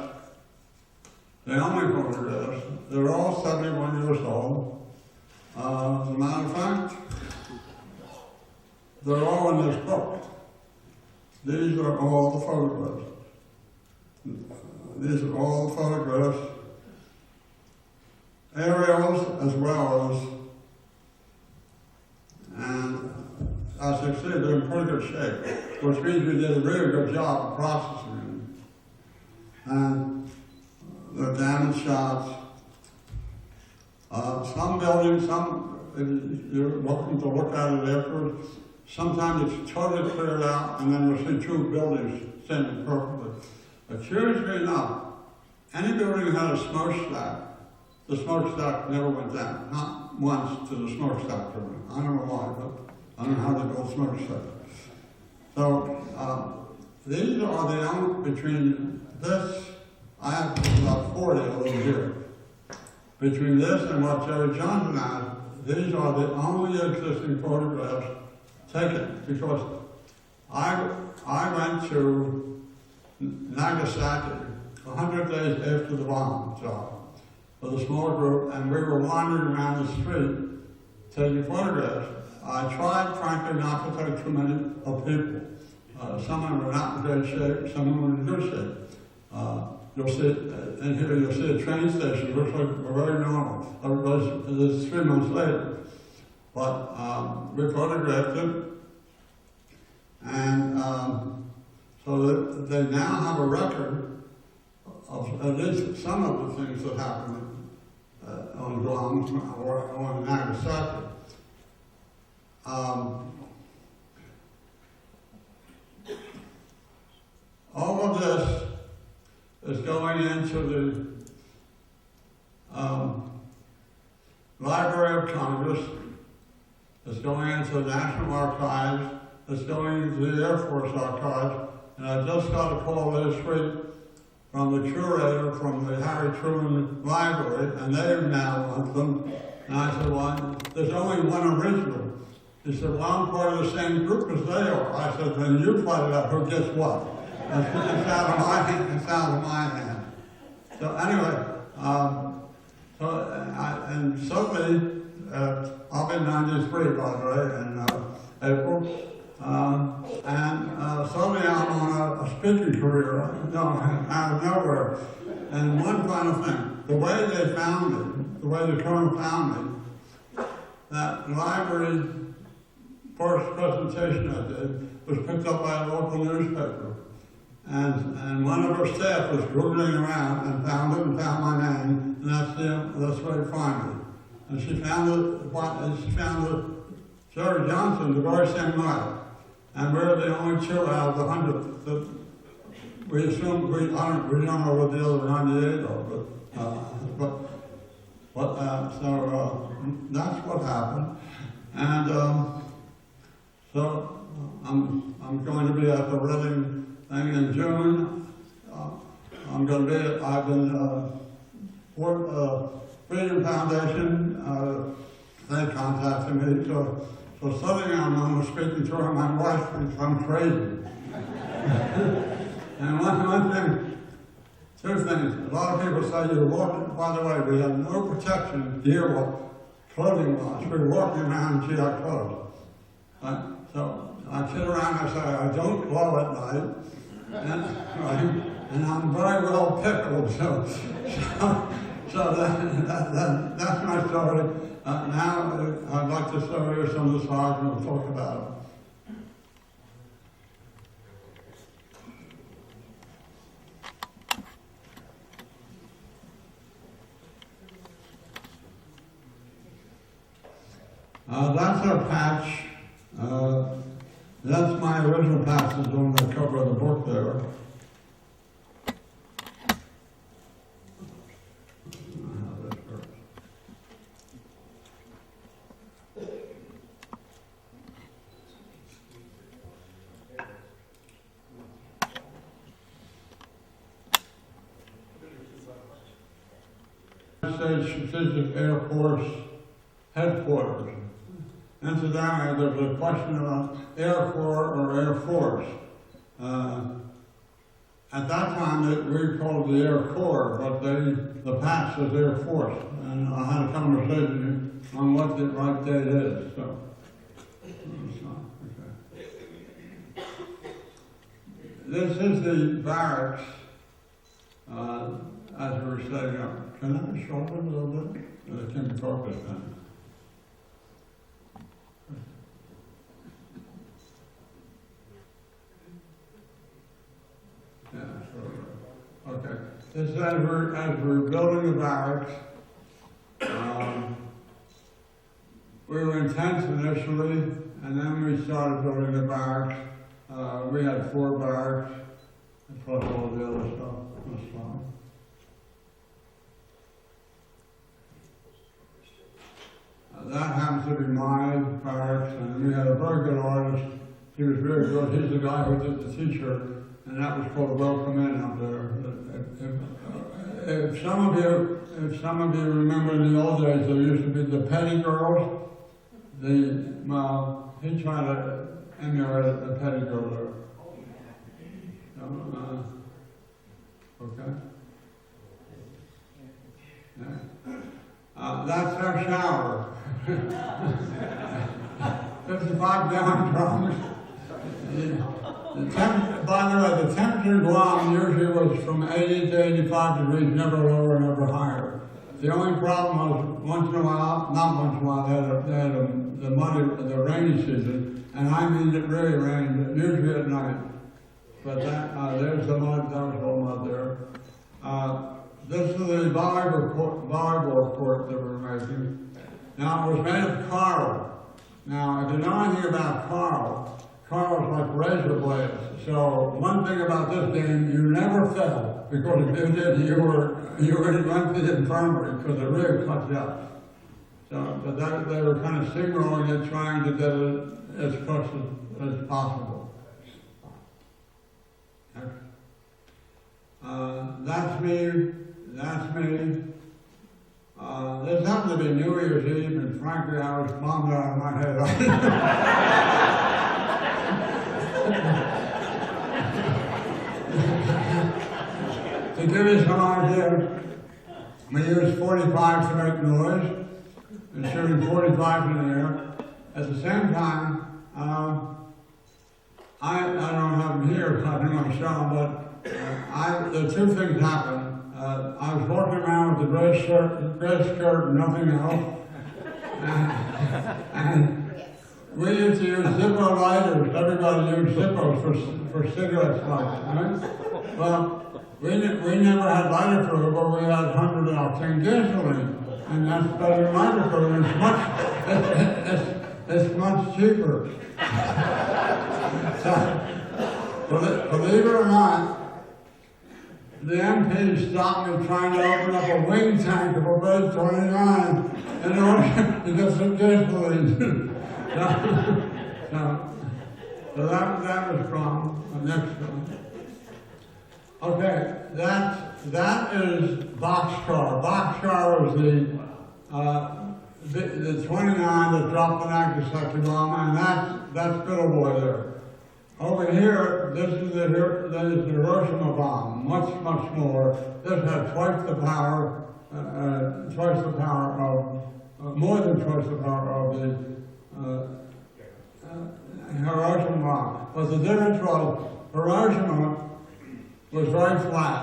The only photographs. They're all 71 years old. As a matter of fact, they're all in this book. These are all the photographs. These are all the photographs aerials as well as, and as you see, they're in pretty good shape, which means we did a really good job of processing them. And the damage shots, some buildings, you're welcome to look at it afterwards. Sometimes it's totally cleared out, and then you'll see two buildings standing perfectly. But curiously enough, any building that had a smokestack, the smokestack never went down. Not once to the smokestack building. I don't know why, but I don't know how they build smokestacks. So these are the only, between this, I have about 40 over here. Between this and what Jerry Johnson has, these are the only existing photographs taken, because I went to Nagasaki 100 days after the bomb job with a small group, and we were wandering around the street taking photographs. I tried, frankly, not to take too many of people. Some of them were not in great shape, some of them were in good shape. You'll see, in here you'll see a train station, it looks like very normal. This is 3 months later. But we photographed it, and so that they now have a record of at least some of the things that happened on Guam or on Nagasaki. All of this is going into the Library of Congress, it's going into the National Archives, it's going into the Air Force Archives, and I just got a call this week from the curator from the Harry Truman Library, and they now want them. And I said, well, there's only one original. He said, well, I'm part of the same group as they are. I said, then you fight it out, who gets what? It's out of my hand. So anyway, and suddenly, I'll be 93, by the way, in April. And suddenly I'm on a speaking career, out of nowhere. And one final thing, the way they found me, the way the Colonel found me, that library first presentation I did was picked up by a local newspaper. And one of her staff was Googling around and found it and found my name, and that's where they find me. And she found Jerry Johnson the very same night. And we're the only two out of the 100 that we assume, we don't know what the other 98 are, so that's what happened. And so I'm going to be at the Reading thing in June. I've been Freedom Foundation, they contacted me, so suddenly I'm speaking to her, my wife thinks I'm crazy. And one thing, two things, a lot of people say you're walking, by the way, we have no protection here, clothing-wise, we're walking around in GI clothes. So I sit around and I say, I don't glow at night, and I'm very well pickled, so that's my story. Now I'd like to show you some of the slides and we'll talk about it. That's our patch. That's my original patch that's on the cover of the book there. United States Strategic Air Force Headquarters. Incidentally, there's a question about Air Corps or Air Force. At that time, we called it the Air Corps, but the patch was Air Force. And I had a conversation on what the right date is. So, okay. This is the barracks as we were setting up. Can I sharpen a little bit? I can't focus then. Yeah, sure. Okay. This is as we're building the barracks. We were in tents initially, and then we started building the barracks. We had 4 barracks, plus all the other stuff. That's fine. That happens to be my barracks, and we had a very good artist. He was very good. He's the guy who did the t-shirt, and that was called Welcome In up there. If some of you remember in the old days, there used to be the petty girls. He tried to emulate a petty girl there. Okay. Yeah. That's our shower. 55 gallon drums. By the way, the temperature in Guam usually was from 80 to 85 degrees, never lower, never higher. The only problem was once in a while, not once in a while, they had the rainy season, and I mean it really rained, usually at night. But there's the mud, that was all mud there. This is the volleyball court that we're making. Now, it was made of coral. Now, if you know anything about coral is like razor blades. So, one thing about this game, you never fell, because if you did, you went to the infirmary, because it really cut you up. So, but they were kind of signaling it, trying to get it as close as possible. That's me. This happened to be New Year's Eve, and frankly, I was bombed out of my head. To give you some idea, we used 45 to make noise, and shooting 45 in the air. At the same time, I don't have them here, I think I'm showing, but the 2 things happened. I was walking around with the gray skirt and nothing else. And we used to use Zippo lighters. Everybody used Zippos for cigarette smokes, right? Well, we never had lighter fluid, but we had 100 octane gasoline. And that's better than lighter fluid. It's much cheaper. So, believe it or not, the MP stopped me trying to open up a wing tank of a Red 29 in order to get some gasoline. So that was from the next one. Okay, that is Boxcar. Boxcar was the 29 that dropped the Nagasaki bomb, and that's Bitter Boy there. Over here, this is the Hiroshima bomb, much more. This had twice the power of, more than twice the power of the Hiroshima bomb. But the difference was, Hiroshima was very flat,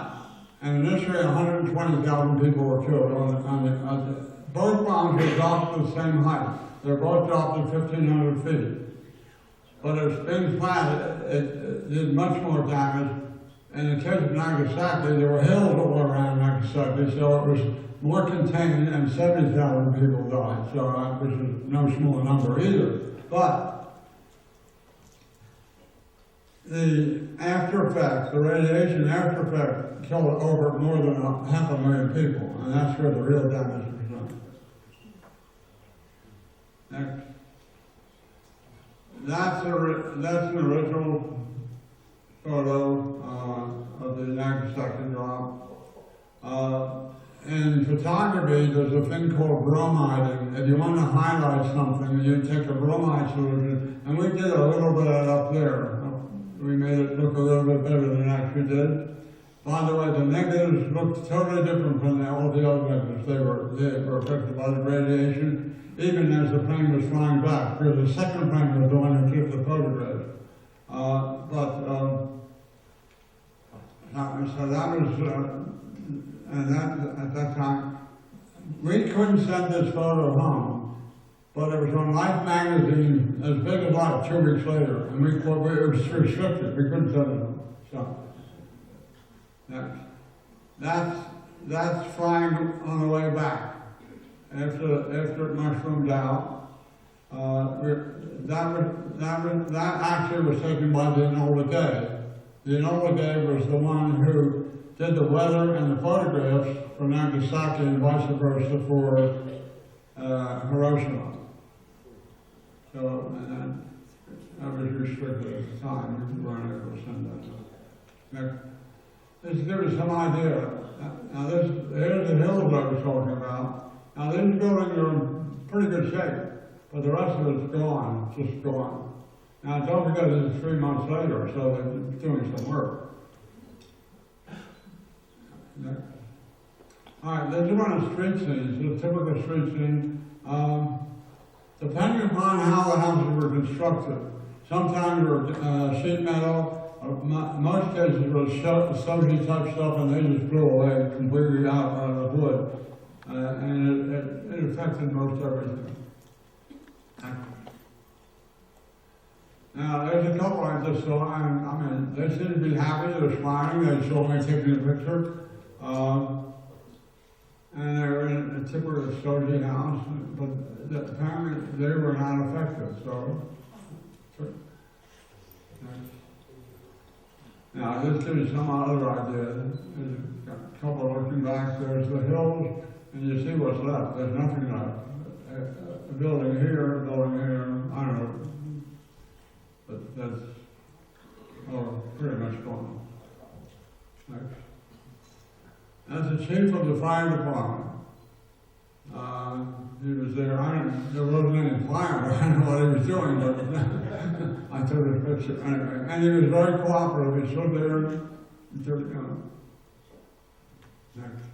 and initially 120,000 people were killed. Both bombs were dropped at the same height. They're both dropped at 1,500 feet. But it's been flat, it did much more damage. In the case of Nagasaki, there were hills all around Nagasaki, so it was more contained, and 70,000 people died, so which is no small number either. But the after effects, the radiation after effect, killed over more than 500,000 people, and that's where the real damage was done. Next. That's an original photo of the Nagasaki drop. In photography, there's a thing called bromiding. If you want to highlight something, you take a bromide solution, and we did a little bit of that up there. We made it look a little bit better than it actually did. By the way, the negatives looked totally different from all the other negatives. They were affected by the radiation, even as the plane was flying back, because the second plane was the one who took the photograph. So that was and that, at that time, we couldn't send this photo home, but it was on Life magazine as big as life 2 weeks later, and it was restricted, we couldn't send it home. So, that's flying on the way back. After it mushroomed out, that actually was taken by the Enola Gay. The Enola Gay was the one who did the weather and the photographs for Nagasaki and vice versa for Hiroshima. So, and that was restricted at the time. We weren't able to send that. Now, this gives you some idea. Now, here's the hills I was talking about. Now, these buildings are in pretty good shape, but the rest of it's gone, just gone. Now, don't forget it's 3 months later, so they're doing some work. Next. All right, let's run a street scene. It's a typical street scene. Depending upon how the houses were constructed, sometimes they were sheet metal. Most cases it was subsidy type stuff, and they just blew away completely out of the wood. And it affected most everything. Now, there's a couple I just saw, and I mean, they seem to be happy, they're smiling, they saw me taking a picture. And they were in a typical Soji house, but apparently they were not affected, so. Now, this gives you some other idea. There's a couple looking back, there's the hills, and you see what's left. There's nothing left. A building here, I don't know. But that's pretty much gone. Next. That's the chief of the fire department. He was there. There wasn't any fire. I don't know what he was doing, but I took his picture anyway. And he was very cooperative. He stood there and took it down. Next.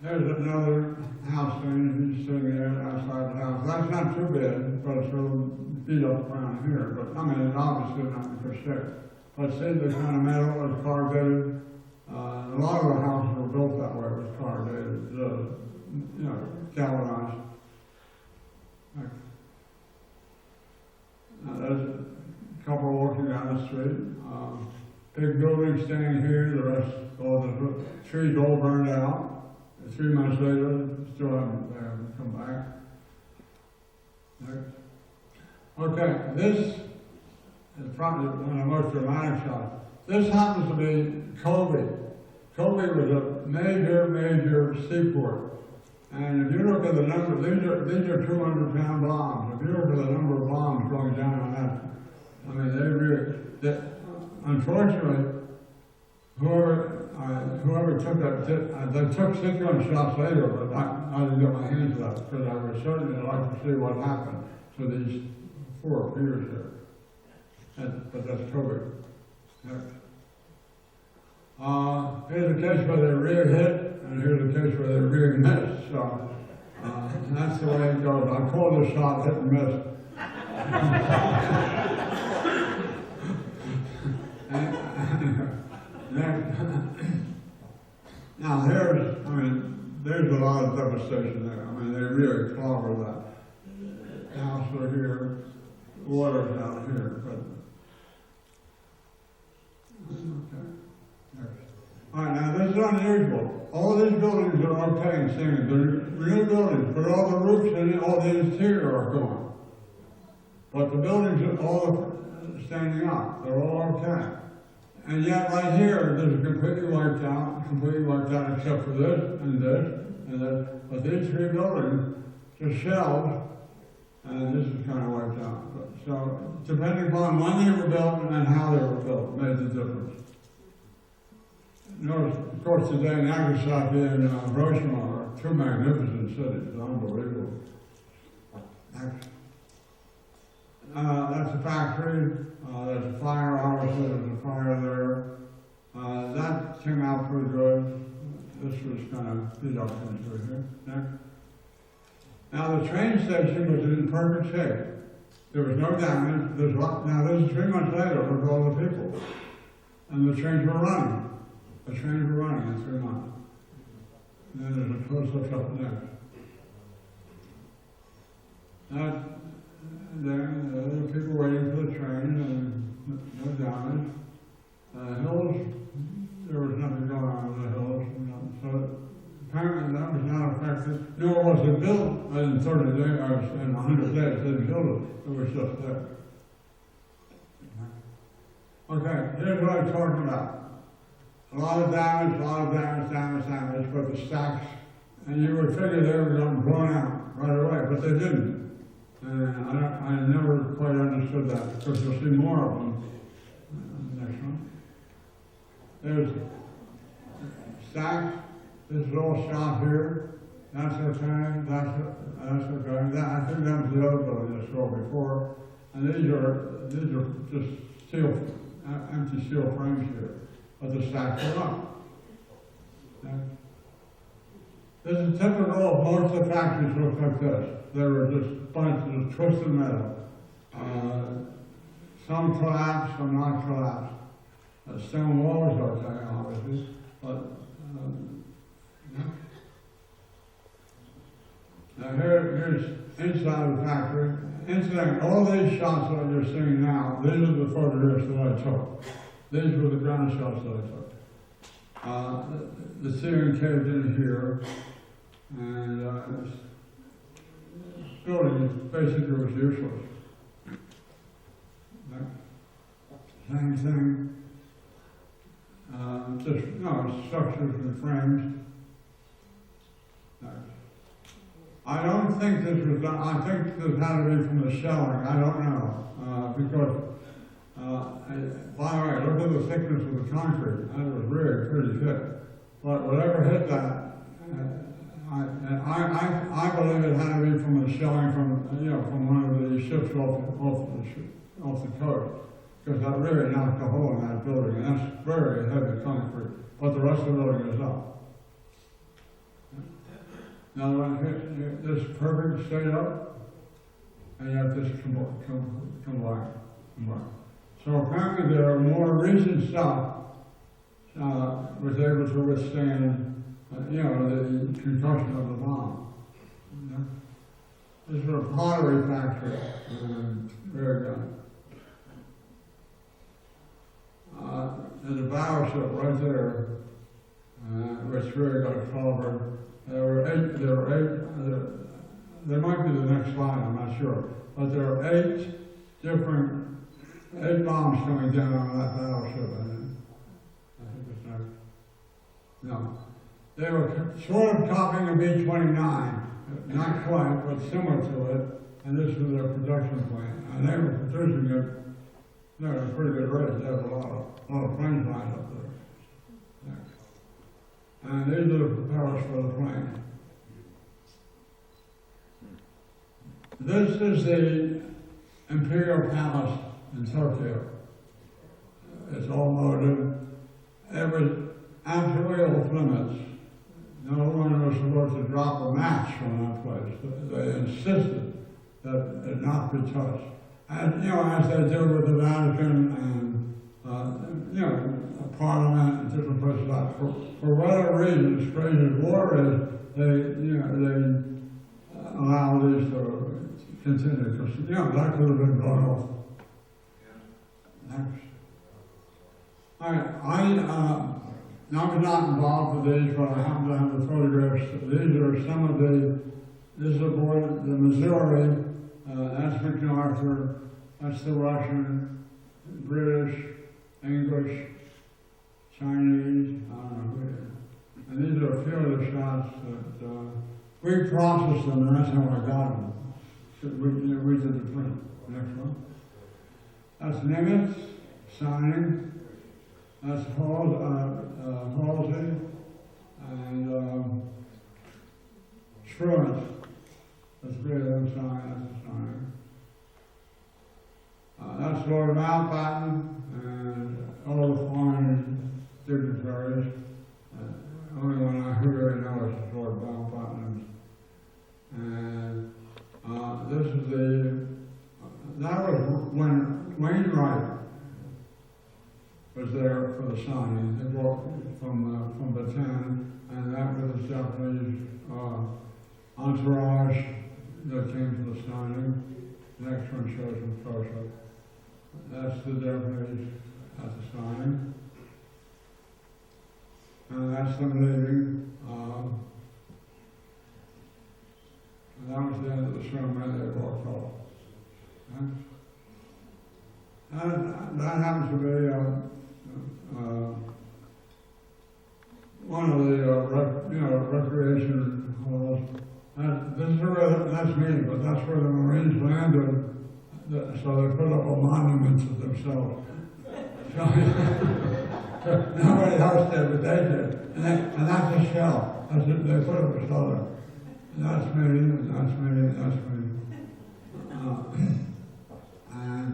There's another house scene. He's sitting there outside the house. That's not too bad, but it's a little beat up around here. But I mean, it's obviously not in good shape. But see, the kind of metal is corrugated. A lot of the houses were built that way. It was corrugated, galvanized. Now, there's a couple walking down the street. Big building standing here. The rest, all the trees all burned out. 3 months later, still haven't come back. Next. Okay, this is probably one of the most dramatic shots. This happens to be Kobe. Kobe was a major seaport. And if you look at the number, these are 200-pound bombs. If you look at the number of bombs going down on that, I mean, unfortunately, whoever took that, they took sequence shots later, but I didn't get my hands on that because I would certainly like to see what happened to these 4 piers here. But that's Kobe. Next. Here's a case where they really hit, and here's a case where they really missed. So that's the way it goes. I call this shot hit and miss. Now there's a lot of devastation there. I mean, they really clobber that house over here, water's out here, but okay. All right, now this is unusual. All these buildings are okay and standing. They're new buildings, but all the roofs and all the interior are gone. But the buildings are all standing up. They're all okay. And yet right here, this is completely wiped out except for this and this and this. But these 3 buildings, just shells, and this is kind of wiped out. But, so depending upon when they were built and how they were built made the difference. Notice, of course, today Nagasaki and Hiroshima are 2 magnificent cities. It's unbelievable. That's a factory. There's a fire, obviously. There's a fire there. That came out pretty good. This was kind of beat up into here. Next. Now the train station was in perfect shape. There was no damage. Now this is 3 months later with all the people. And the trains were running. The trains were running in 3 months. And then there's a close-up shot next. There were people waiting for the train and no damage. Hills, there was nothing going on in the hills. So apparently that was not affected, nor was it built in 30 days, or in 100 days, they didn't build it. It was just there. Okay, here's what I'm talking about. A lot of damage, but the stacks, and you would figure they were going to blown out right away, but they didn't. And I never quite understood that, because you'll see more of them. Next one. There's stacks. This is all shot here. That's okay. That's okay. I think that was the other building I saw before. And these are just steel, empty steel frames here. But the stacks are up. Okay. This is typical of most of the factories look like this. There were just bunches of twisted metal. Some collapsed, some not collapsed. Stone walls are okay, obviously, but yeah. Now here's inside the factory. Incidentally, all these shots that you're seeing now, these are the photographs that I took. These were the ground shots that I took. The ceiling caved in here, and this building basically was useless. Same thing. Structures and frames. I don't think this was done. I think this had to be from the shelling. I don't know. Because, by the way, look at the thickness of the concrete. That was really pretty thick. But whatever hit that, I believe it had to be from the shelling from one of the ships off the coast. Because that really knocked a hole in that building, and that's very heavy concrete. But the rest of the building is up. Now, this perfect straight up, and you have this combined. So apparently there are more recent stuff was able to withstand, the concussion of the bomb. This is a pottery factory, very good. There's a battleship right there, which really got covered. There might be the next slide, I'm not sure. But there are 8 bombs coming down on that battleship, I think it's next. No. They were sort of copying a B-29, not quite, but similar to it, and this was their production plant. And they were producing it, at a pretty good rate. They have a lot of planes lined up there. Yeah. And these are the propellers for the plane. This is the Imperial Palace in Tokyo. It's all molded. It was absolutely off limits. No one was supposed to drop a match from that place. They insisted that it not be touched. And, as they do with the Vatican and, a parliament and different places like that, for whatever reason, as crazy as war is, they allow these to continue. Because, that could have been blown off. Next. All right, I was not involved with these, but I happen to have the photographs. These are some of this is aboard the Missouri. That's MacArthur, that's the Russian, British, English, Chinese, I don't know. And these are a few of the shots that we processed them, and that's how I got them. So we did the print. Next one. That's Nimitz, signing. That's Halsey, and Struance. That's really them sign, that's a sign. That's Lord Mountbatten and all the foreign dignitaries. Only one I really know is Lord Mountbatten. And this is that was when Wainwright was there for the signing. They brought from Bataan, and that was the Japanese entourage that came for the signing. The next one shows them close-up. That's the Japanese at the signing. And that's them leaving. And that was the end of the ceremony. They walked off. That happens to be one of the recreation halls. This is where that's me, but that's where the Marines landed. So they put up a monument to themselves. Nobody else did, but they did. And that's a shell. They put up a shell there. And that's me, and that's me, and that's me. And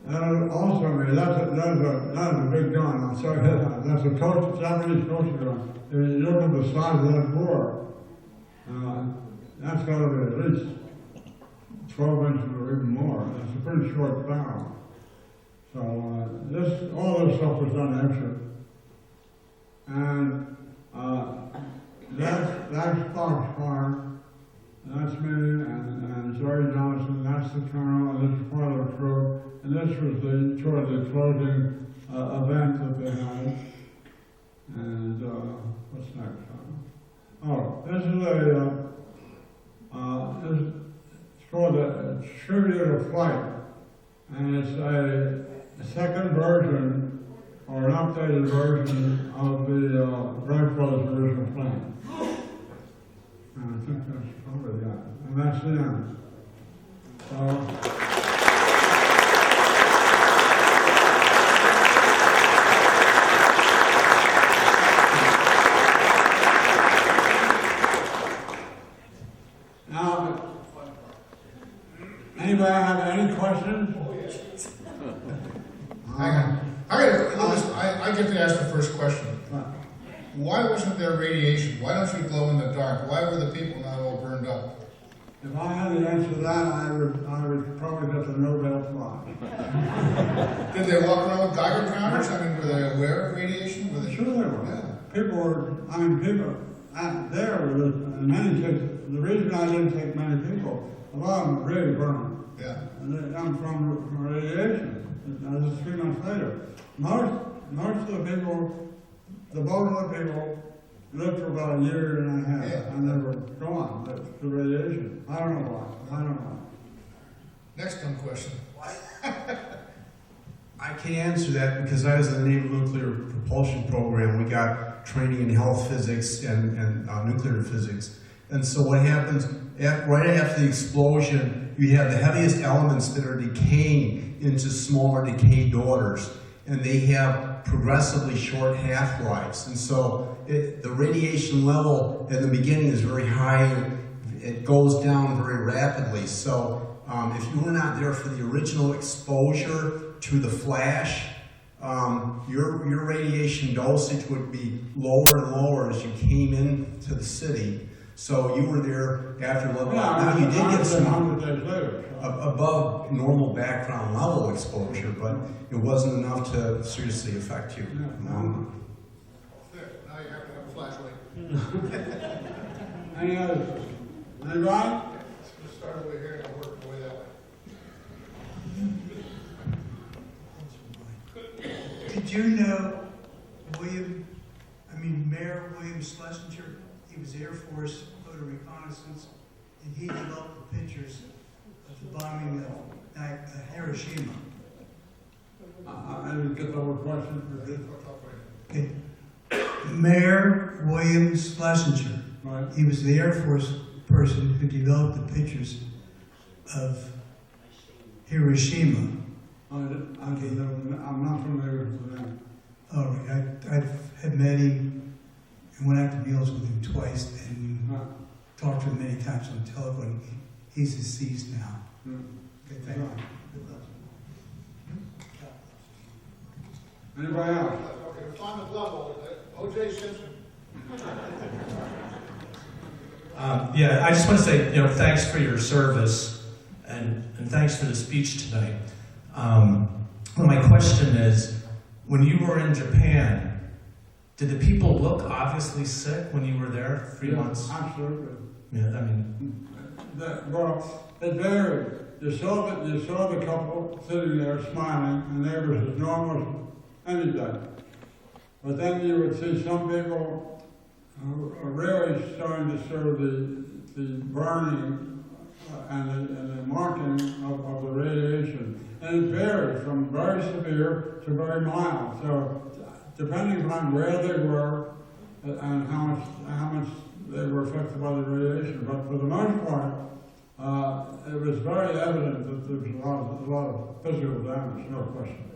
that also me, that's a big gun. I'll show you that. That's a Japanese torture gun. If you look at the size of that bore, that's got to be at least 12 inches or even more. That's a pretty short barrel. So all this stuff was done extra. And that's Fox Park. That's me and Joey Johnson. That's the colonel, and this is part of the crew. And this was the closing event that they had. And what's next? This is it's called a tribute of flight, and it's a second version or an updated version of the Wright Brothers' original plan. And I think that's probably that, and that's the end. So. Anybody have any questions? I get to ask the first question. Why wasn't there radiation? Why don't you glow in the dark? Why were the people not all burned up? If I had the answer to that, I would probably get the Nobel Prize. Did they walk around with Geiger counters? I mean, were they aware of radiation? Were they? Sure they were. Yeah. People there were, in many cases, the reason I didn't take many people, a lot of them really burned. Yeah. I'm from radiation. That was 3 months later. Most of the people, the bulk of the people, lived for about a year and a half, and they were gone. That's the radiation. I don't know why. Next dumb question. I can't answer that because I was in the Naval Nuclear Propulsion Program. We got training in health physics and nuclear physics. And so what happens, right after the explosion, you have the heaviest elements that are decaying into smaller decayed daughters. And they have progressively short half-lives. And so the radiation level in the beginning is very high, and it goes down very rapidly. So if you were not there for the original exposure to the flash, your radiation dosage would be lower and lower as you came into the city. So you were there after level. Now you did get some above normal background level exposure, but it wasn't enough to seriously affect you. There, now you have to have a flashlight. Any others? Anybody? Let's start over here and work the way that way. Did you know Mayor William Schlesinger? He was Air Force photo reconnaissance, and he developed the pictures of the bombing of Hiroshima. I didn't get the whole question. Okay. Mayor William Schlesinger. Right. He was the Air Force person who developed the pictures of Hiroshima. I'm not familiar with that. Oh, I've had met him and went out to meals with him twice and talked to him many times on telephone. He's deceased now. Okay, thank you. Anybody else? Okay, climate level, O.J. Simpson. I just want to say, thanks for your service and thanks for the speech tonight. Well, my question is, when you were in Japan, did the people look obviously sick when you were there 3 months? Absolutely. Yeah, I mean, Well, it varied. You saw the couple sitting there smiling, and they were as normal as any day. But then you would see some people who are really starting to show the burning and the marking of the radiation. And it varied from very severe to very mild. So depending on where they were and how much they were affected by the radiation. But for the most part, it was very evident that there was a lot of physical damage, no question.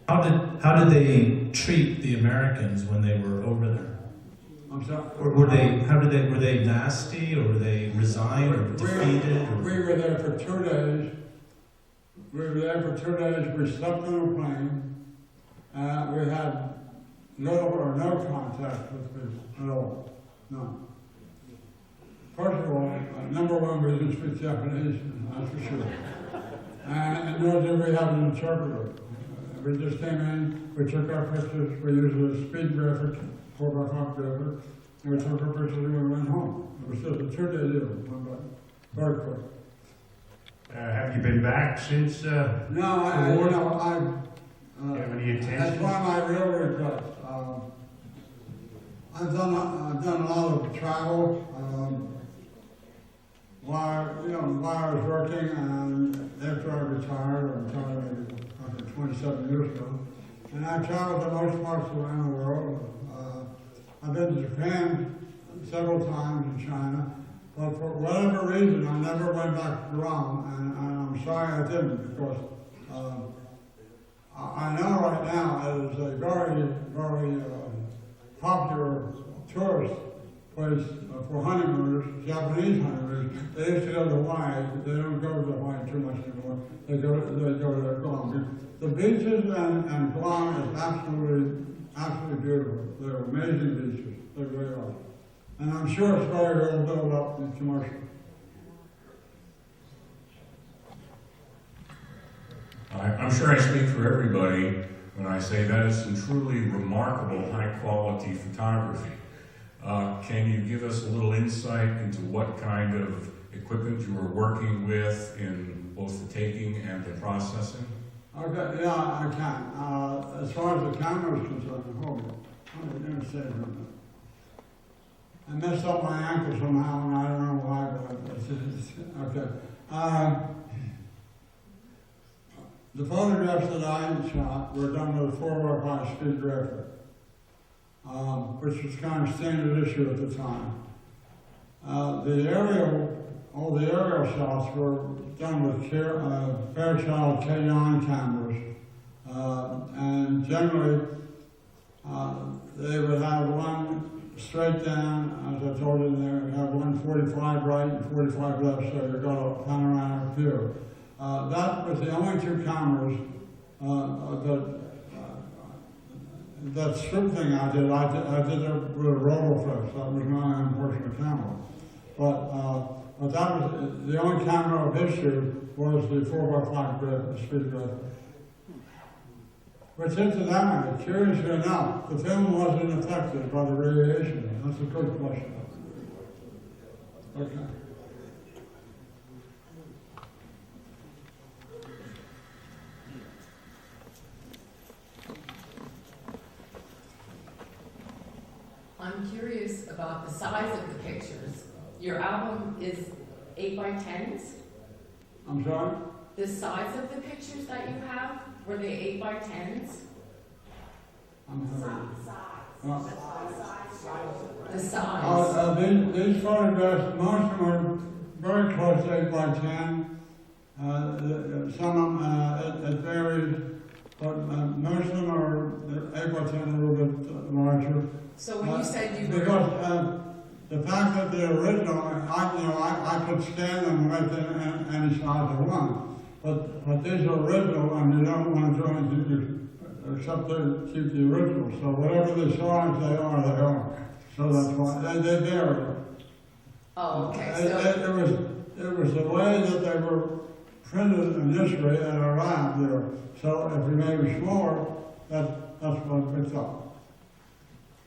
how did they treat the Americans when they were over there? I'm sorry. Or were they nasty, or were they resigned, or defeated? Or? We were there for 2 days. We slept on a plane. We had little or no contact with them at all. No. First of all, number one, we didn't speak Japanese, that's for sure. And nor did we have an interpreter. We just came in, we took our pictures, we used a speed graphic, 4x5 graphic, and we took our pictures and we went home. It was just a 2-day deal, went by very quick. Have you been back since? No, I the war? you know, Do you have any that's intentions? one of my real regrets. I've done a lot of travel while I was working, and after I retired maybe 27 years ago, and I traveled to most parts around the world. I've been to Japan several times, in China, but for whatever reason I never went back to Guam, and I'm sorry I didn't, because I know right now it is a very, very popular tourist place for honeymooners, Japanese honeymooners. They used to go to Hawaii, but they don't go to Hawaii too much anymore. They go to Guam. The beaches and Guam is absolutely beautiful. They're amazing beaches. They really are. And I'm sure it's very well built up and commercial. I'm sure I speak for everybody when I say that is some truly remarkable high-quality photography. Can you give us a little insight into what kind of equipment you were working with in both the taking and the processing? Okay, yeah, I can. As far as the camera is concerned, hold on. Let me say it. I messed up my ankle somehow, and I don't know why, but okay. The photographs that I shot were done with a 4x5 speed graphic, which was kind of standard issue at the time. All the aerial shots were done with Fairchild K9 cameras, and generally they would have one straight down, as I told you there, you have 145 right and 45 left, so you've got a panoramic view. That was the only 2 cameras that strip thing I did it with a Rolleiflex. That was my own personal camera. But that was the only camera of issue was the 4x5 graphic, speed graphic. Which incidentally, curiously enough, the film wasn't affected by the radiation. That's a good question. Okay. I'm curious about the size of the pictures. Your album is 8x10s? I'm sorry? The size of the pictures that you have, were they 8x10s? I'm sorry. The size. These photographs, most of them are very close to 8x10. Some of them, it varies, but most of them are 8x10, a little bit larger. So when you said you were... Because the fact that the original, I could scan them right there any size I want. But these are original, and you don't want to do anything except to keep the original. So whatever the size they are. So that's why they vary. Oh, okay. So It was the way that they were printed initially at our lab there. So if you made them smaller, that's what I picked up.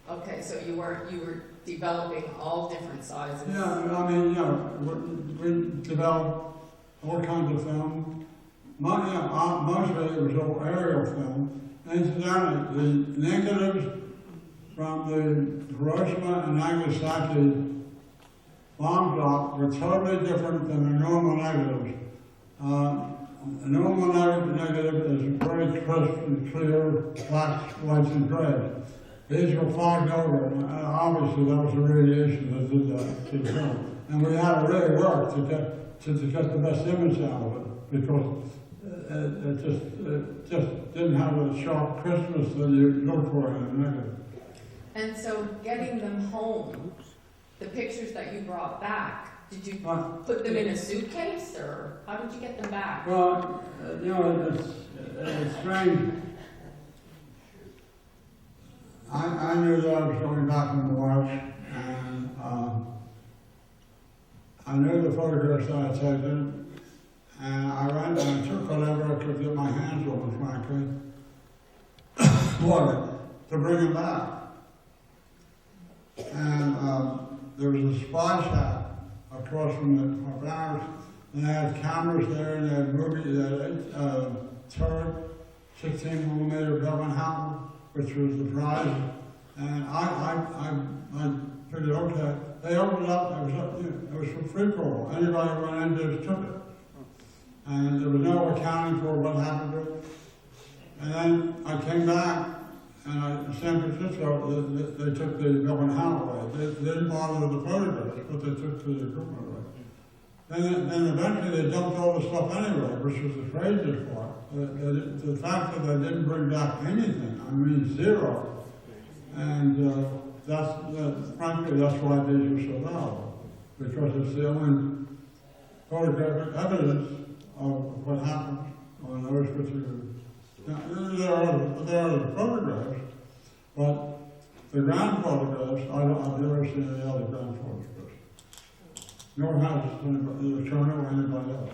Okay, so you were developing all different sizes? Yeah, I mean, we developed all kinds of film. Mostly it was all aerial film. Incidentally, the negatives from the Hiroshima and Nagasaki bomb drop were totally different than the normal negatives. A normal negative is very crisp and clear, blacks, whites, and grays. These were fogged over, and obviously that was the radiation that did that to the film. And we had to really work to get the best image out of it, because it just didn't have the sharp crispness that you look for in a negative. And so getting them home, the pictures that you brought back, did you put them in a suitcase, or how did you get them back? Well, it's strange. I knew that I was going back in March, and I knew the photographs that I had taken, and I went and I took whatever I could get my hands on, frankly, to bring them back. And there was a spy shack across from our barracks, and they had cameras there, and they had turret, 16mm Bevan Houghton, which was the prize. And I figured, okay, they opened it up, it was for free for all. Anybody who went in just took it. And there was no accounting for what happened to it. And then I came back, and in San Francisco, they took the Bevan Houghton away. They didn't bother with the photographs, but they took the equipment away. Then eventually they dumped all the stuff anyway, which was the craziest part. The fact that they didn't bring back anything, I mean zero. And frankly, that's why these are so valuable, because it's the only photographic evidence of what happened on those particular. Now, there are other photographs, but the ground photographs, I've never seen any other ground photographs. Nor has the Turner or anybody else.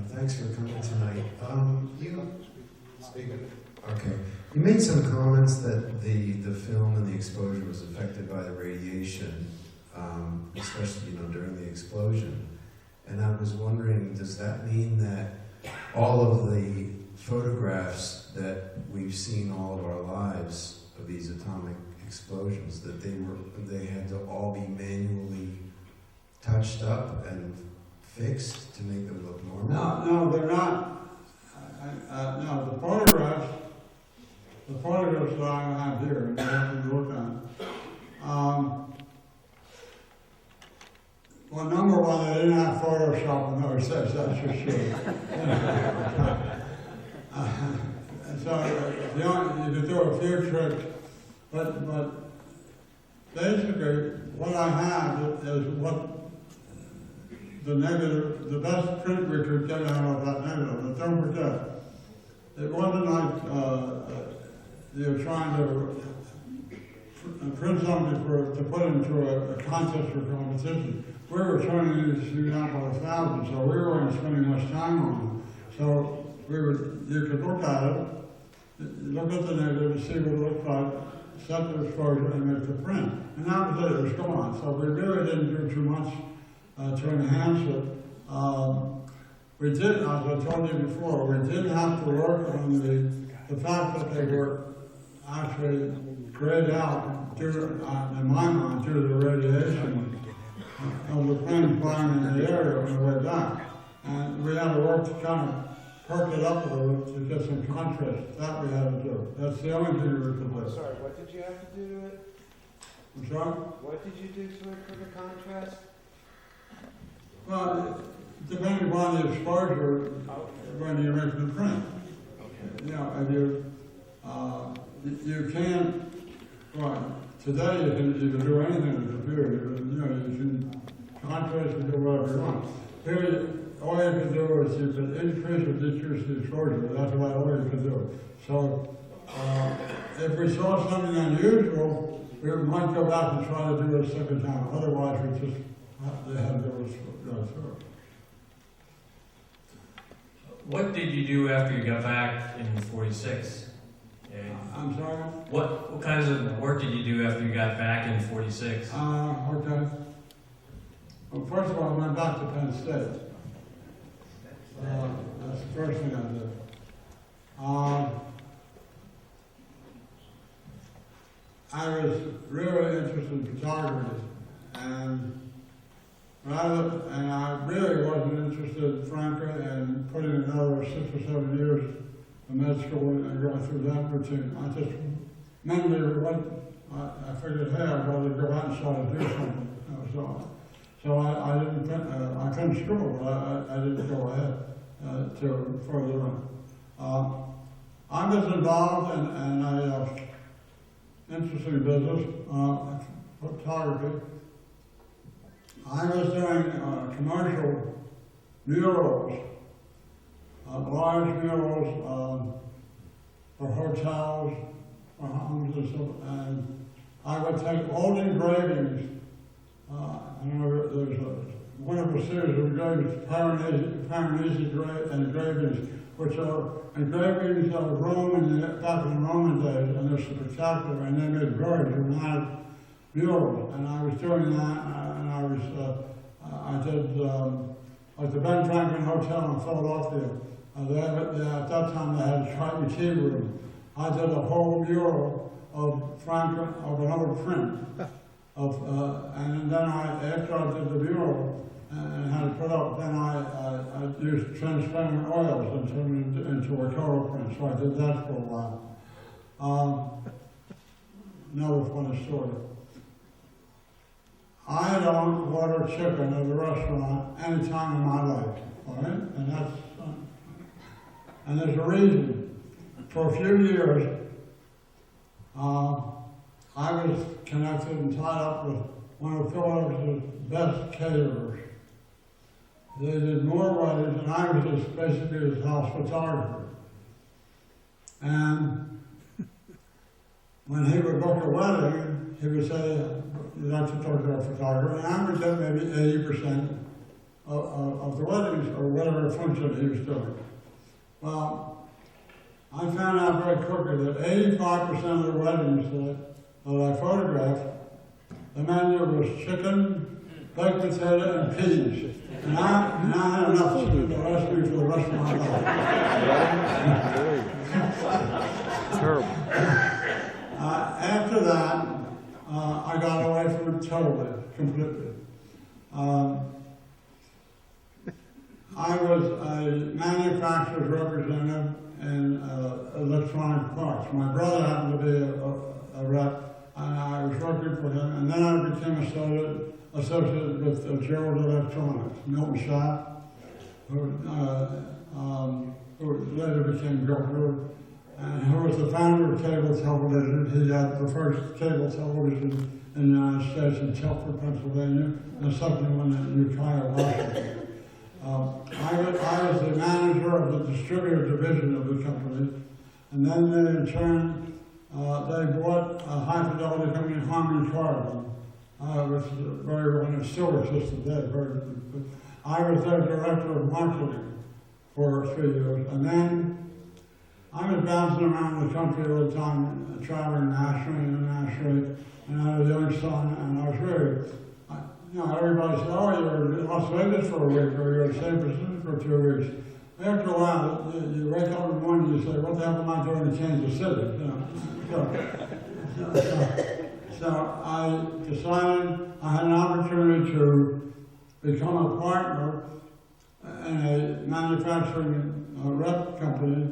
Thanks for coming tonight. Okay. You made some comments that the film and the exposure was affected by the radiation, especially during the explosion. And I was wondering, does that mean that all of the photographs that we've seen all of our lives of these atomic explosions, that they had to all be manually touched up and fixed to make them look normal? No, they're not. No, the photographs that I have here, and you have to look at. Well, number one, they didn't have Photoshop in those days, that's for sure. So you could do a few tricks, but basically what I have is what the best print we could get out of that negative. But don't forget, it wasn't like you're trying to print something to put into a contest or competition. We were turning these things out by the thousands, so we weren't spending much time on them. So you could look at it, look at the negative, see what it looks like, set the exposure, and make the print. And that was it, it was gone. So we really didn't do too much to enhance it. We did, as I told you before, we did have to work on the fact that they were actually grayed out, in my mind, due to the radiation of the plane flying in the area on the way back. And we had to work to kind of perk it up a little to get some contrast. That we had to do. That's the only thing we could do. Sorry, what did you have to do to it? I'm sorry? What did you do to it for the contrast? Well, depending upon the exposure, when you make the print. And you can't, well, today you can do anything with the computer. You can contrast and do whatever you want. Here, all you can do is you can increase or decrease the exposure. That's about all you can do. So, if we saw something unusual, we might go back and try to do it a second time. Otherwise, we just they had to go through it. What did you do after you got back in '46? I'm sorry? What kinds of work did you do after you got back in '46? Okay. Well, first of all, I went back to Penn State. That's the first thing I did. I was really interested in photography, and I really wasn't interested, frankly, in putting another 6 or 7 years in med school and going through that routine. I just mentally I figured, hey, I'd rather go out and try to do something. So I didn't. I finished school, but I didn't go ahead to further on. I was involved in a interesting business, photography. I was doing commercial murals, large murals for hotels, for homes and stuff, and I would take old engravings. There's a wonderful series of engravings, Paranese engravings, which are engravings of Rome back in the Roman days, and they're spectacular, and they made very dramatic murals. And I was doing that, and I did, like the Ben Franklin Hotel in Philadelphia. At that time they had a Triton tea room. I did a whole mural of Franklin, of an old print. And then after I did the mural and had it put up, then I used transparent oils and turned it into a color print. So I did that for a while. Another funny story. I don't order chicken at a restaurant any time in my life, all right? And there's a reason. For a few years, I was connected and tied up with one of Philadelphia's best caterers. They did more weddings, and I was just basically his house photographer. And when he would book a wedding, he would say, "You'd like to talk to a photographer," and I would get maybe 80% of the weddings or whatever function he was doing. Well, I found out very quickly that 85% of the weddings that I photographed, the menu was chicken, baked potato, and peas. And I had enough chicken to last me for the rest of my life. Terrible. After that, I got away from it totally, completely. I was a manufacturer's representative in electronic parts. My brother happened to be a rep, and I was working for him, and then I became associated with Gerald Electronics, Milton Shop, who later became governor, and who was the founder of cable television. He had the first cable television in the United States in Telford, Pennsylvania, and the second one in Ukiah, Washington. I was the manager of the distributor division of the company, and then they, in turn, they bought a high-fidelity company, Harman Kardon, which is very one that still exists today. I was their director of marketing for 3 years, and then I was bouncing around the country all the time, traveling nationally and internationally, and I had a young son, and I was really, everybody said, "Oh, you're in Las Vegas for a week, or you're in San Francisco for 2 weeks." After a while, you wake up in the morning and you say, "What the hell am I doing in Kansas City?" So I decided I had an opportunity to become a partner in a manufacturing rep company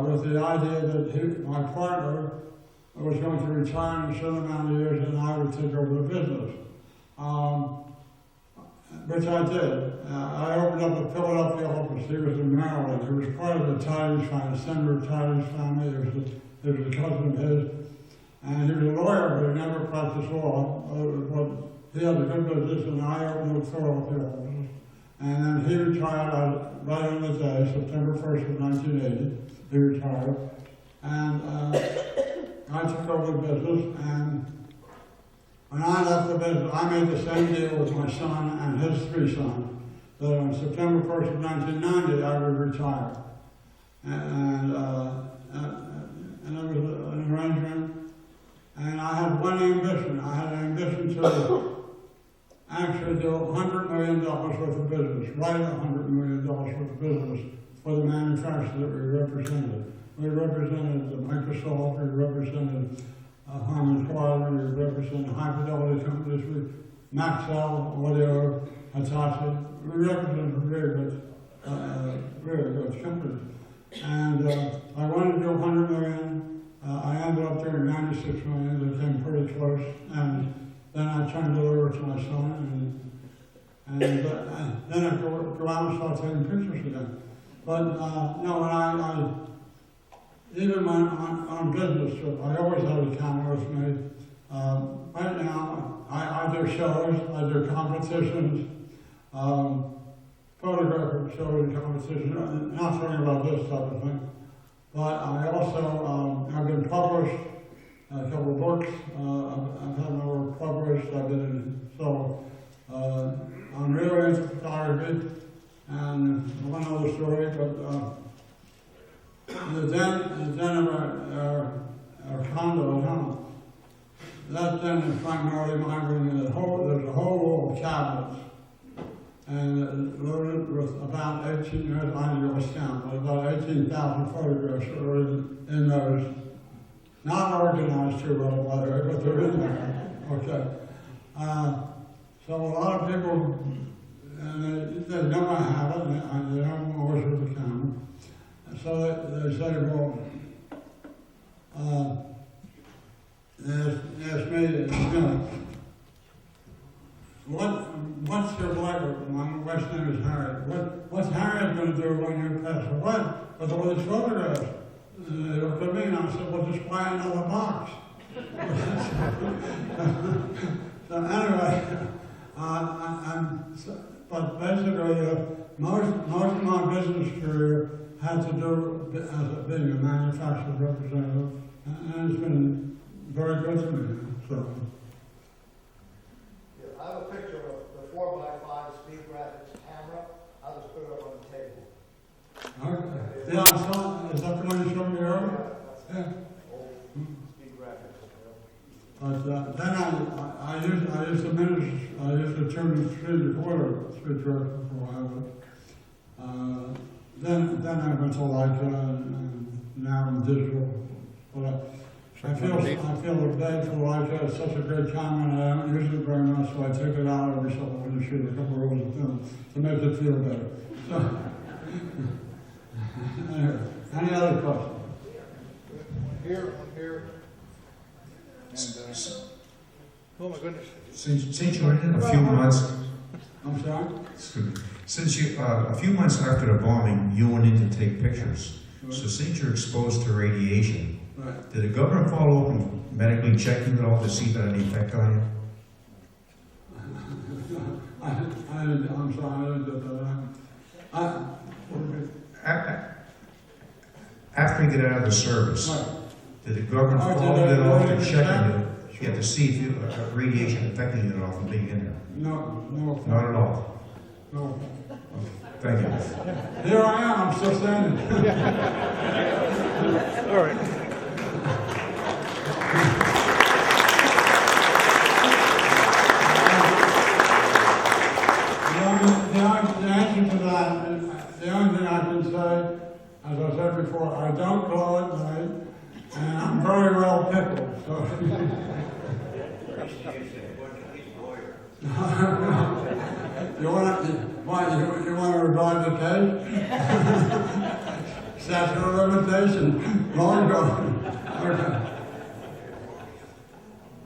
with the idea that my partner was going to retire in a certain amount of years and I would take over the business. Which I did. I opened up a Philadelphia office. He was in Maryland. He was part of the Tidings family, Senator Tidings family. He was a cousin of his. And he was a lawyer, but he never practiced law. But he had a good business, and I opened up Philadelphia office. And then he retired right on the day, September 1st of 1980. He retired. And I took over the business, and when I left the business, I made the same deal with my son and his 3 sons, that on September 1st of 1990, I would retire. And there was an arrangement, and I had one ambition. I had an ambition to actually do $100 million worth of business, write $100 million worth of business for the manufacturers that we represented. We represented Microsoft, we represented Harman Kardon, we represented high fidelity companies, Maxell, Audio, Hitachi. We represented really good companies. And I wanted to do $100 million. I ended up doing $96 million. It came pretty close. And then I turned it over to my son, and then I go out and start taking pictures again. But no, when even when on business trip, I always had a camera with me. Right now, I do shows, I do competitions, photographic shows and competitions, not talking about this type of thing. But I also, I've been published, a couple of books, I've had my work published, so I'm really into photography, and one other story, but the den of our condo at home, that den is primarily my room, and there's a whole wall of cabinets, and loaded with about 18 years, I didn't really count, but about 18,000 photographs are in those. Not organized too well, by the way, but they're in there. Okay. So a lot of people, and they know I have it, and they don't always with the camera. So they say, well, they ask me, you know, what's your life? My wife's name is Harriet. What's Harriet going to do when you pass away with all these photographs? They looked at me and I said, well, just buy another box. So anyway, but basically, most of my business career had to do as being a manufacturer representative, and it's been very good to me. So. I have a picture of the 4x5 speed graphics camera. I'll just put it up on the table. Okay. Yeah, I saw. Is that the one you showed me earlier? Yeah. Speed graphics. But then I used to manage. I used to turn the speed recorder speed director for a while. But then I went to Leica, and now I'm digital. But I feel the bad for Leica. It's such a great camera, and I don't use it very much, so I take it out every so often to shoot a couple of rolls of film to make it feel better. So, anyway, any other questions? Here, and oh my goodness. Since you're in a few months, I'm sorry? since you, a few months after the bombing, you went in to take pictures. So since you're exposed to radiation, Right. did the government follow up and medically check you at all to see if it had any effect on you? I'm sorry, I didn't get that. After you get out of the service, Right. did the government follow it off to check you to see if you, radiation affected you at all from being in there? No. Not at all. No. Thank you. Here I am, I'm still standing. All right. The answer to that, the only thing I can say, as I said before, I don't glow at night, and I'm very well pickled, so. You want to revive the case? Statute of limitation, long ago. Okay.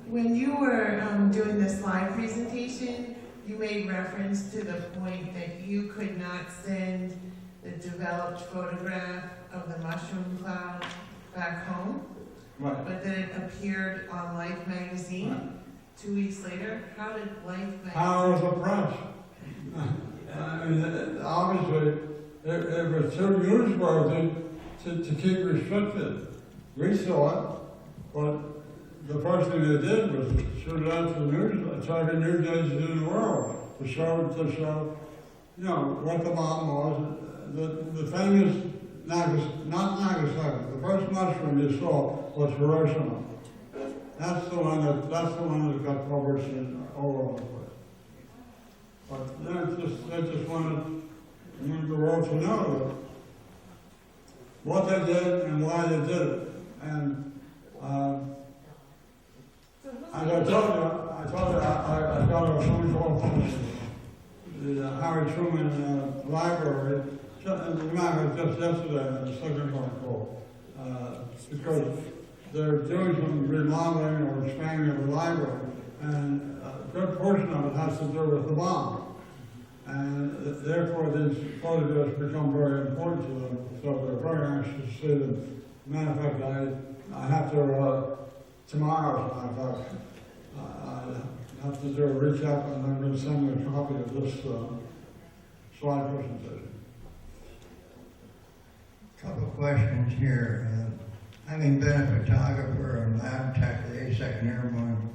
When you were doing the slide presentation, you made reference to the point that you could not send the developed photograph of the mushroom cloud back home, Right. but that it appeared on Life magazine. Right. 2 weeks later, how did Life magazine? Power of the press. I mean, obviously, it was too newsworthy to keep restricted. We saw it, but the first thing they did was shoot it out to the news, target news agencies in the world to show you know, what the bomb was. The thing is, not Nagasaki. The first mushroom you saw was Hiroshima. That's the one that got published all over the place. But they just wanted the world to know what they did and why they did it. And as I told you, I got a phone call from the Harry Truman Library. As a matter of just yesterday, the second phone call, because they're doing some remodeling or expanding of the library, and a good portion of it has to do with the bomb. And therefore, these photographs become very important to them, so they're very anxious to see them. Matter of fact, I have to, tomorrow, as a matter of fact, I have to do a reach out and I'm going to send me a copy of this slide presentation. Couple of questions here. Having been a photographer and lab tech at the 82nd Airborne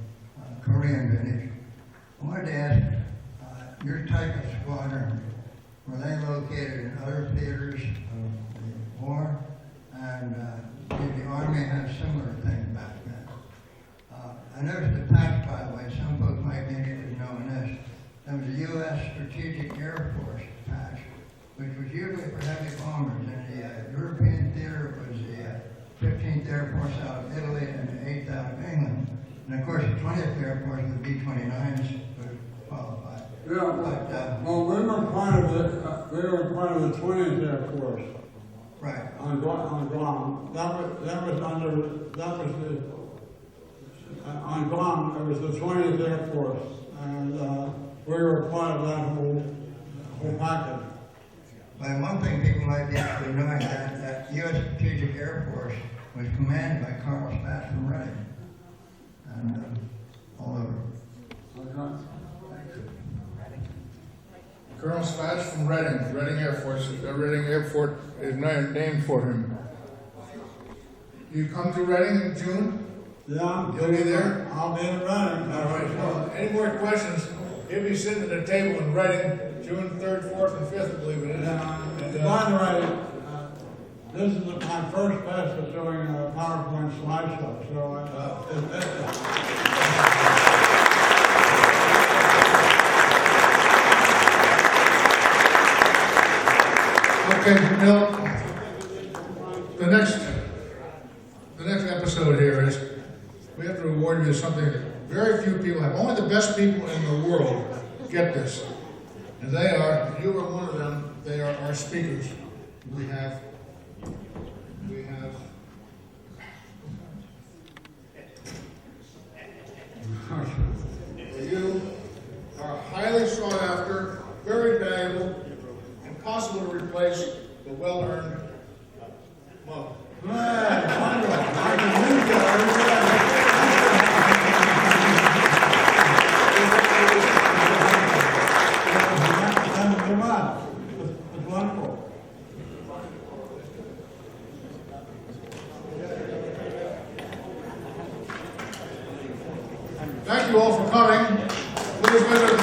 Korean vintage, I wanted to ask, your type of squadron, were they located in other theaters of the war? And did the Army have similar things back then? I noticed the patch, by the way, some folks might be interested in knowing this. There was a U.S. Strategic Air Force patch, which was usually for heavy bombers. In the European theater, it was the 15th Air Force out of Italy and the 8th out of England. And of course, the 20th Air Force, the B-29s, would qualify. Yeah, well, we were part of the 20th Air Force. Right. On Guam. On Guam, it was the 20th Air Force, and we were part of that whole package. Well, one thing people might be interested in knowing that U.S. Strategic Air Force was commanded by Colonel Spatz from Reading, and all over. Colonel Spatz from Reading Air Force. Reading Airport is named for him. You come to Reading in June? Yeah. You'll be there? I'll be in Reading. All right. Well, any more questions? He'll be sitting at a table in Reading, June 3rd, 4th, and 5th, I believe it is. By the way, this is my first pass at doing a PowerPoint slideshow, so Okay, Milt, the next episode here is, we have to reward you with something that very few people have. Only the best people in the world get this. And they are, you are one of them, they are our speakers. We have you are highly sought after, very valuable, impossible to replace, but well-earned love. Thank you all for coming. Please visit the